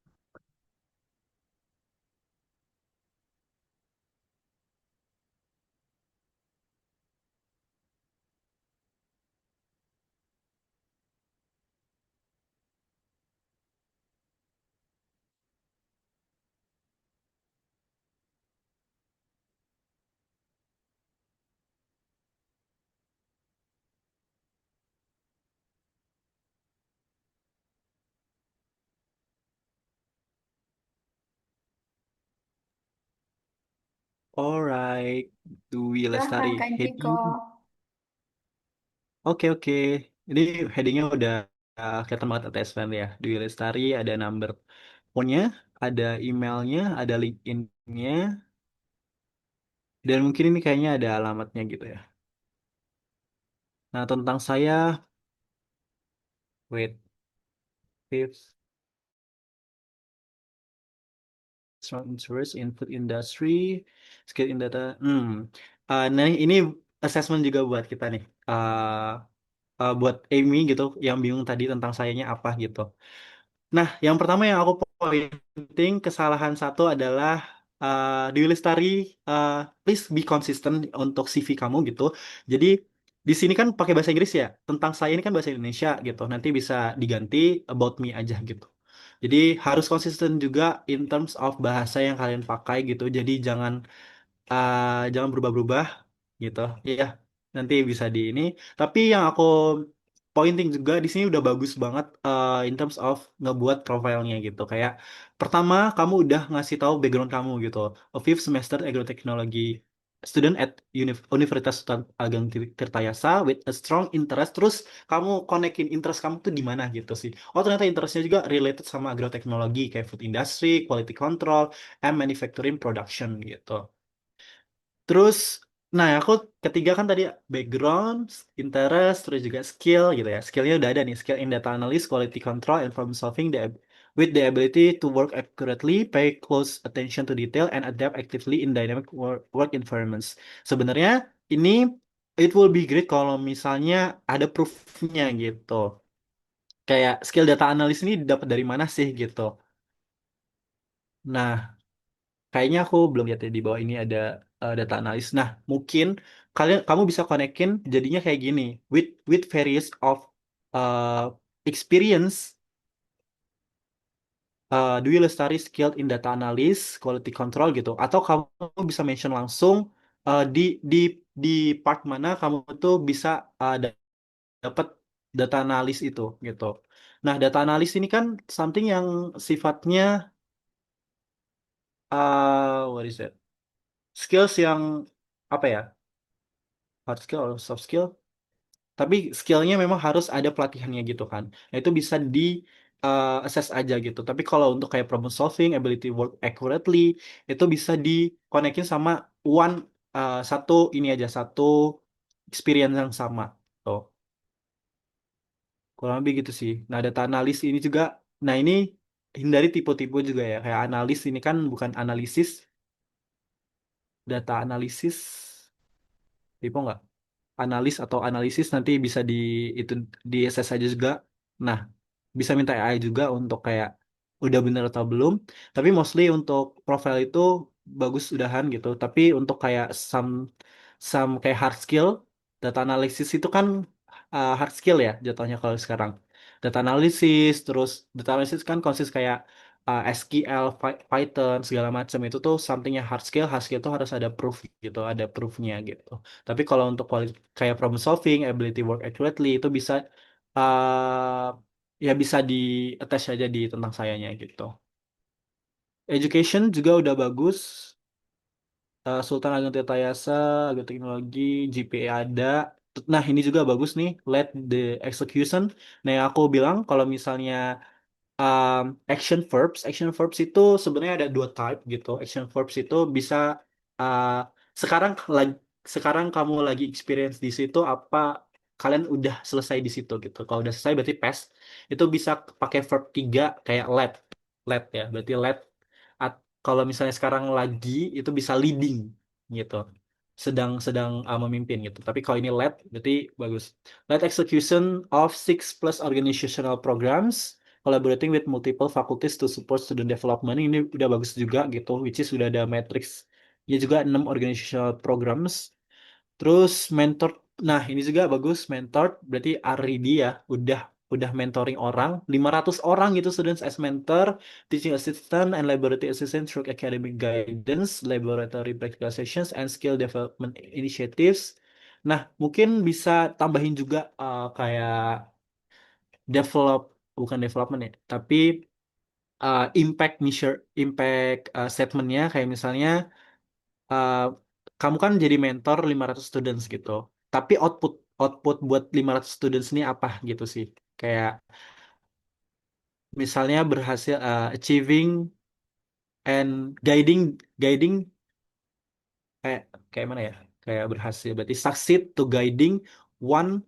Alright, Dwi Lestari Silahkan Kak Enrico. heading. Oke, oke. Ini headingnya udah kelihatan banget attachment ya. Dwi Lestari, ada number phone-nya, ada emailnya, ada LinkedIn-nya, dan mungkin ini kayaknya ada alamatnya gitu ya. Nah, tentang saya, wait, tips, strong interest in food industry, skill in data. Nah, ini assessment juga buat kita nih. Buat Amy gitu, yang bingung tadi tentang sayanya apa gitu. Nah, yang pertama yang aku pointing kesalahan satu adalah di Lestari, uh, please be consistent untuk CV kamu gitu. Jadi di sini kan pakai bahasa Inggris ya. Tentang saya ini kan bahasa Indonesia gitu. Nanti bisa diganti about me aja gitu. Jadi harus konsisten juga in terms of bahasa yang kalian pakai gitu. Jadi jangan berubah-berubah gitu. Iya, nanti bisa di ini. Tapi yang aku pointing juga di sini udah bagus banget in terms of ngebuat profilnya gitu. Kayak pertama kamu udah ngasih tahu background kamu gitu. A fifth semester agrotechnology student at Universitas Sultan Ageng Tirtayasa with a strong interest. Terus kamu konekin interest kamu tuh di mana gitu sih. Oh, ternyata interestnya juga related sama agroteknologi kayak food industry, quality control, and manufacturing production gitu. Terus, nah aku ketiga kan tadi background, interest, terus juga skill gitu ya. Skillnya udah ada nih, skill in data analysis, quality control, and problem solving with the ability to work accurately, pay close attention to detail, and adapt actively in dynamic work environments. Sebenarnya ini it will be great kalau misalnya ada proofnya gitu. Kayak skill data analysis ini dapat dari mana sih gitu. Nah, kayaknya aku belum lihat ya di bawah ini ada data analis. Nah, mungkin kamu bisa konekin jadinya kayak gini. With various of uh, experience, do you lestari skilled in data analysis, quality control gitu. Atau kamu bisa mention langsung di di part mana kamu tuh bisa dapat data analis itu gitu. Nah, data analis ini kan something yang sifatnya what is it? Skills yang apa ya? Hard skill atau soft skill, tapi skillnya memang harus ada pelatihannya gitu kan. Nah, itu bisa di assess aja gitu. Tapi kalau untuk kayak problem solving, ability work accurately, itu bisa dikonekin sama one satu ini aja, satu experience yang sama. Tuh, kurang lebih gitu sih. Nah, data analis ini juga, nah ini hindari tipe-tipe juga ya. Kayak analis ini kan bukan analisis, data analisis, tipe nggak? Analis atau analisis nanti bisa itu di SS aja juga. Nah, bisa minta AI juga untuk kayak udah bener atau belum. Tapi mostly untuk profile itu bagus udahan gitu. Tapi untuk kayak some kayak hard skill, data analysis itu kan hard skill ya jatuhnya kalau sekarang. Data analysis, terus data analysis kan konsis kayak SQL, Python segala macam itu tuh something yang hard skill tuh harus ada proof gitu, ada proofnya gitu. Tapi kalau untuk kayak problem solving, ability work accurately itu bisa uh, ya bisa di attach aja di tentang sayanya gitu. Education juga udah bagus. Sultan Ageng Tirtayasa, Ageng Teknologi, GPA ada. Nah, ini juga bagus nih, let the execution. Nah, yang aku bilang kalau misalnya um, action verbs itu sebenarnya ada dua type gitu. Action verbs itu bisa uh, sekarang lagi sekarang kamu lagi experience di situ apa kalian udah selesai di situ gitu. Kalau udah selesai berarti past itu bisa pakai verb 3 kayak led ya. Berarti led kalau misalnya sekarang lagi itu bisa leading gitu. Sedang sedang memimpin gitu. Tapi kalau ini led berarti bagus. Led execution of 6+ organizational programs collaborating with multiple faculties to support student development ini udah bagus juga gitu, which is sudah ada matrix ya juga 6 organizational programs. Terus mentor, nah ini juga bagus, mentor berarti RD ya, udah mentoring orang 500 orang gitu students as mentor, teaching assistant and laboratory assistant through academic guidance, laboratory practical sessions and skill development initiatives. Nah, mungkin bisa tambahin juga kayak develop bukan development ya, tapi impact statementnya kayak misalnya uh, kamu kan jadi mentor 500 students gitu. Tapi output buat 500 students ini apa gitu sih? Kayak misalnya berhasil achieving and guiding kayak kayak mana ya? Kayak berhasil berarti succeed to guiding one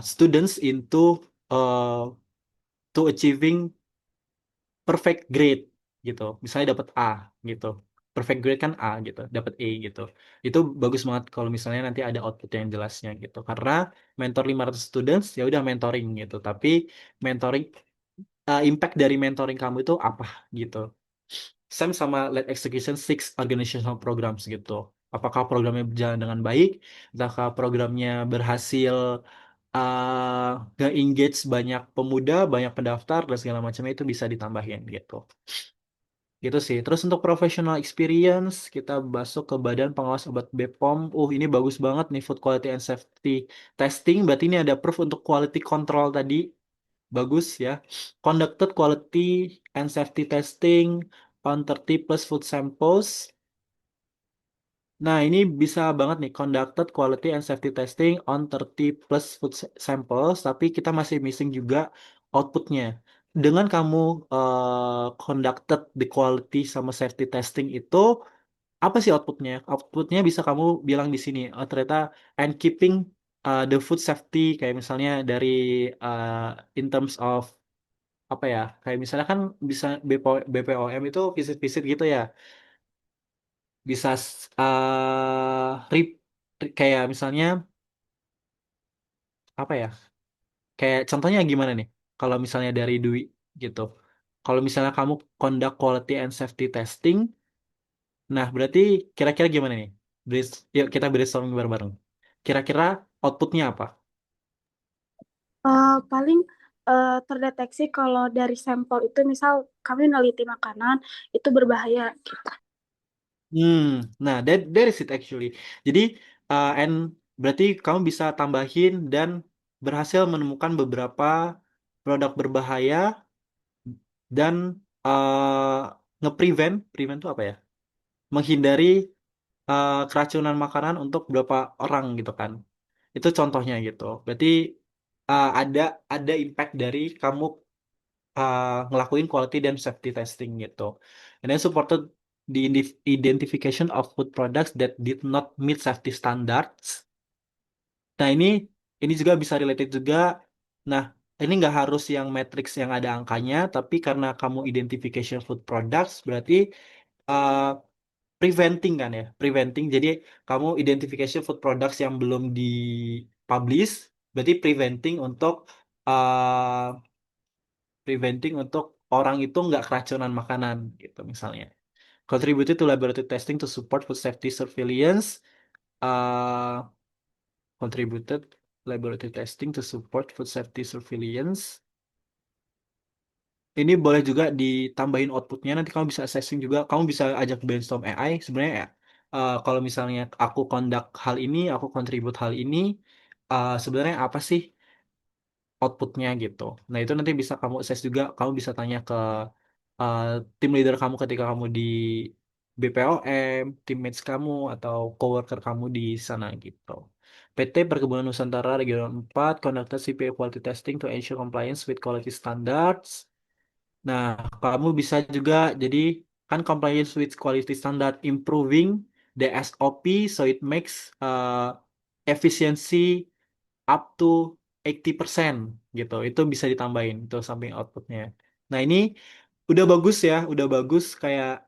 students into uh, to achieving perfect grade gitu. Misalnya dapat A gitu. Perfect grade kan A gitu, dapat E gitu. Itu bagus banget kalau misalnya nanti ada output yang jelasnya gitu. Karena mentor 500 students ya udah mentoring gitu. Tapi mentoring impact dari mentoring kamu itu apa gitu. Same sama lead execution six organizational programs gitu. Apakah programnya berjalan dengan baik? Apakah programnya berhasil nge-engage banyak pemuda, banyak pendaftar dan segala macamnya itu bisa ditambahin gitu. Gitu sih. Terus untuk professional experience, kita masuk ke Badan Pengawas Obat BPOM. Ini bagus banget nih Food Quality and Safety Testing. Berarti ini ada proof untuk quality control tadi. Bagus ya. Conducted quality and safety testing on 30 plus food samples. Nah, ini bisa banget nih, conducted quality and safety testing on 30 plus food samples, tapi kita masih missing juga outputnya. Dengan kamu conducted the quality sama safety testing itu, apa sih outputnya? Outputnya bisa kamu bilang di sini, ternyata and keeping the food safety, kayak misalnya dari uh, in terms of apa ya, kayak misalnya kan bisa BPOM itu visit-visit gitu ya, bisa kayak misalnya apa ya, kayak contohnya gimana nih kalau misalnya dari Dwi gitu, kalau misalnya kamu conduct quality and safety testing, nah berarti kira-kira gimana nih? Yuk kita brainstorming bareng-bareng, kira-kira outputnya apa? Paling terdeteksi kalau dari sampel itu misal kami neliti makanan itu berbahaya. Hmm, nah that is it actually. Jadi and berarti kamu bisa tambahin dan berhasil menemukan beberapa produk berbahaya dan prevent itu apa ya? Menghindari keracunan makanan untuk beberapa orang gitu kan. Itu contohnya gitu. Berarti ada impact dari kamu ngelakuin quality dan safety testing gitu. And then supported the identification of food products that did not meet safety standards. Nah, ini juga bisa related juga. Nah, ini nggak harus yang matrix yang ada angkanya, tapi karena kamu identification food products, berarti uh, preventing kan ya, preventing. Jadi kamu identification food products yang belum di publish, berarti preventing untuk orang itu nggak keracunan makanan gitu misalnya. Contributed to laboratory testing to support food safety surveillance. Uh, Contributed laboratory testing to support food safety surveillance. Ini boleh juga ditambahin outputnya. Nanti kamu bisa assessing juga. Kamu bisa ajak brainstorm AI. Sebenarnya ya, kalau misalnya aku conduct hal ini, aku contribute hal ini, sebenarnya apa sih outputnya gitu. Nah itu nanti bisa kamu assess juga. Kamu bisa tanya ke uh, tim leader kamu ketika kamu di BPOM, teammates kamu atau coworker kamu di sana gitu. PT Perkebunan Nusantara Regional 4 conducted CPA quality testing to ensure compliance with quality standards. Nah, kamu bisa juga jadi kan compliance with quality standard improving the SOP so it makes efficiency up to 80% gitu. Itu bisa ditambahin itu samping outputnya. Nah, ini udah bagus ya, udah bagus kayak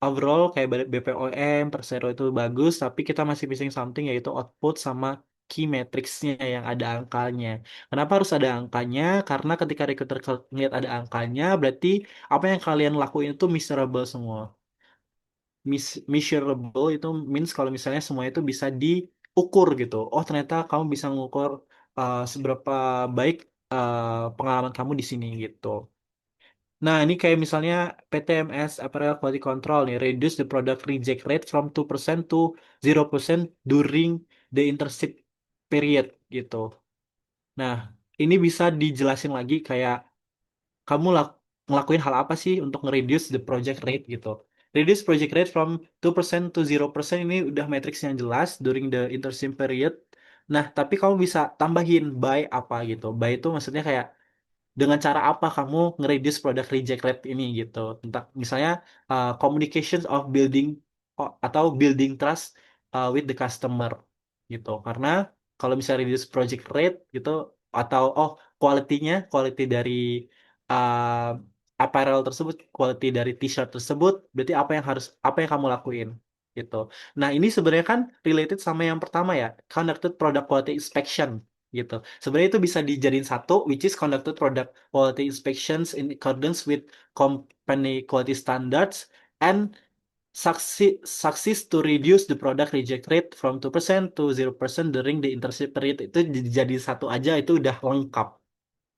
overall kayak BPOM, Persero itu bagus, tapi kita masih missing something yaitu output sama key metrics-nya yang ada angkanya. Kenapa harus ada angkanya? Karena ketika recruiter ngeliat ada angkanya, berarti apa yang kalian lakuin itu measurable semua. Measurable itu means kalau misalnya semua itu bisa diukur gitu. Oh, ternyata kamu bisa mengukur seberapa baik pengalaman kamu di sini gitu. Nah, ini kayak misalnya PTMS Apparel Quality Control nih, reduce the product reject rate from 2% to 0% during the internship period gitu. Nah, ini bisa dijelasin lagi kayak kamu ngelakuin hal apa sih untuk nge-reduce the project rate gitu. Reduce project rate from 2% to 0% ini udah matriks yang jelas during the internship period. Nah, tapi kamu bisa tambahin by apa gitu. By itu maksudnya kayak dengan cara apa kamu nge-reduce product reject rate ini gitu. Tentang misalnya communications of building atau building trust with the customer gitu. Karena kalau misalnya reduce project rate gitu atau quality dari uh, apparel tersebut, quality dari t-shirt tersebut, berarti apa yang kamu lakuin gitu. Nah, ini sebenarnya kan related sama yang pertama ya, conducted product quality inspection. gitu. Sebenarnya itu bisa dijadiin satu, which is conducted product quality inspections in accordance with company quality standards and success to reduce the product reject rate from 2% to 0% during the internship period. Itu jadi satu aja itu udah lengkap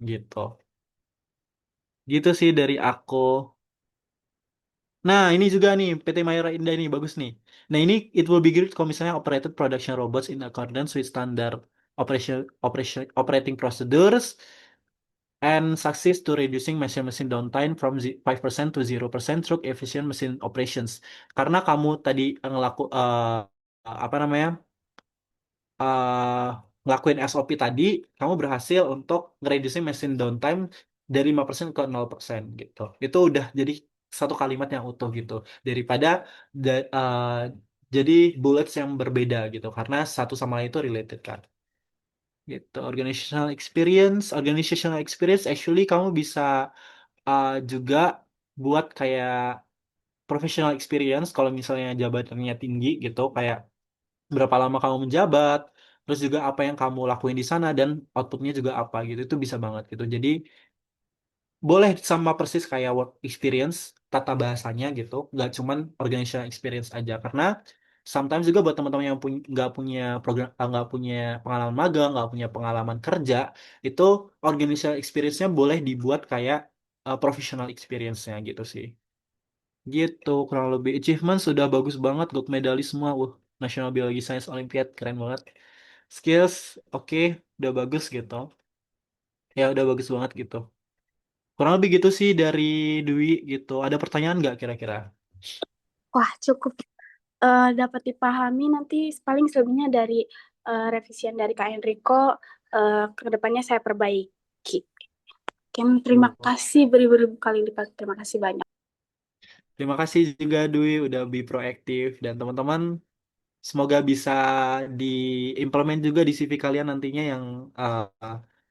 gitu. Gitu sih dari aku. Nah, ini juga nih PT Mayora Indah ini bagus nih. Nah, ini it will be great kalau misalnya operated production robots in accordance with standard operating procedures and success to reducing machine downtime from 5% to 0% through efficient machine operations. Karena kamu tadi apa namanya? eh, ngelakuin SOP tadi, kamu berhasil untuk ngereducing machine downtime dari 5% ke 0% gitu. Itu udah jadi satu kalimat yang utuh gitu. Daripada da- eh, jadi bullets yang berbeda gitu. Karena satu sama lain itu related kan. Gitu. Organizational experience actually kamu bisa juga buat kayak professional experience kalau misalnya jabatannya tinggi gitu. Kayak berapa lama kamu menjabat, terus juga apa yang kamu lakuin di sana dan outputnya juga apa gitu itu bisa banget gitu. Jadi boleh sama persis kayak work experience tata bahasanya gitu, nggak cuman organizational experience aja karena sometimes juga buat teman-teman yang nggak punya program nggak punya pengalaman magang, nggak punya pengalaman kerja itu organizational experience-nya boleh dibuat kayak professional experience-nya gitu sih. Gitu, kurang lebih achievement sudah bagus banget, gold medalist semua. National Biology Science Olympiad keren banget. Skills oke, udah bagus gitu. Ya udah bagus banget gitu. Kurang lebih gitu sih dari Dwi gitu. Ada pertanyaan nggak kira-kira? Wah, cukup dapat dipahami nanti paling selebihnya dari revisian dari Kak Enrico ke depannya saya perbaiki. Oke, terima Oh. kasih beribu-ribu kali lipat. Terima kasih banyak. Terima kasih juga Dwi udah lebih proaktif dan teman-teman semoga bisa diimplement juga di CV kalian nantinya yang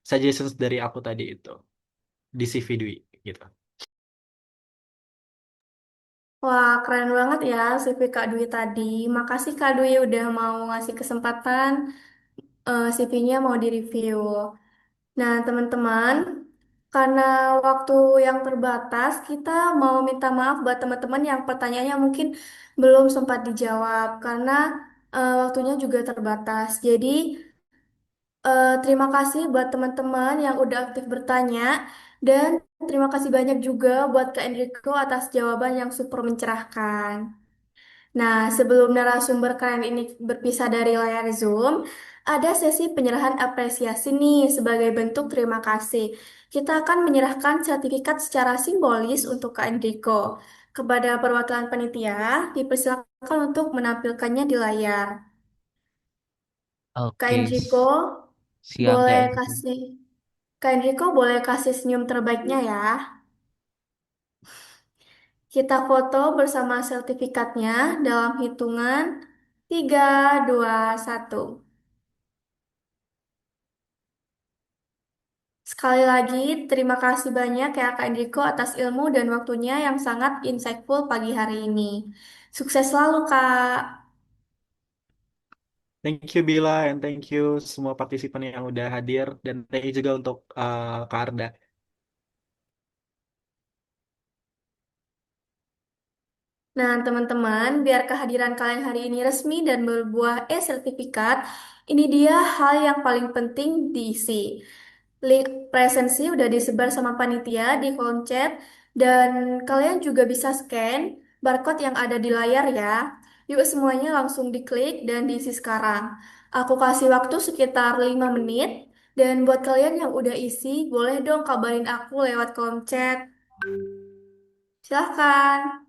suggestions dari aku tadi itu di CV Dwi gitu. Wah, keren banget ya CV Kak Dwi tadi. Makasih Kak Dwi udah mau ngasih kesempatan CV-nya mau direview. Nah, teman-teman, karena waktu yang terbatas, kita mau minta maaf buat teman-teman yang pertanyaannya mungkin belum sempat dijawab karena waktunya juga terbatas. Jadi, terima kasih buat teman-teman yang udah aktif bertanya dan terima kasih banyak juga buat Kak Enrico atas jawaban yang super mencerahkan. Nah, sebelum narasumber kalian ini berpisah dari layar Zoom, ada sesi penyerahan apresiasi nih sebagai bentuk terima kasih. Kita akan menyerahkan sertifikat secara simbolis untuk Kak Enrico. Kepada perwakilan panitia, dipersilakan untuk menampilkannya di layar. Kak Oke, Enrico, siang Kak boleh Enrico. kasih Kak Enrico boleh kasih senyum terbaiknya ya. Kita foto bersama sertifikatnya dalam hitungan 3, 2, 1. Sekali lagi, terima kasih banyak ya Kak Enrico atas ilmu dan waktunya yang sangat insightful pagi hari ini. Sukses selalu, Kak. Thank you Bila and thank you semua partisipan yang udah hadir dan thank you juga untuk Kak Arda. Nah, teman-teman, biar kehadiran kalian hari ini resmi dan berbuah e-sertifikat, ini dia hal yang paling penting diisi. Link presensi udah disebar sama panitia di kolom chat, dan kalian juga bisa scan barcode yang ada di layar ya. Yuk semuanya langsung diklik dan diisi sekarang. Aku kasih waktu sekitar 5 menit, dan buat kalian yang udah isi, boleh dong kabarin aku lewat kolom chat. Silahkan.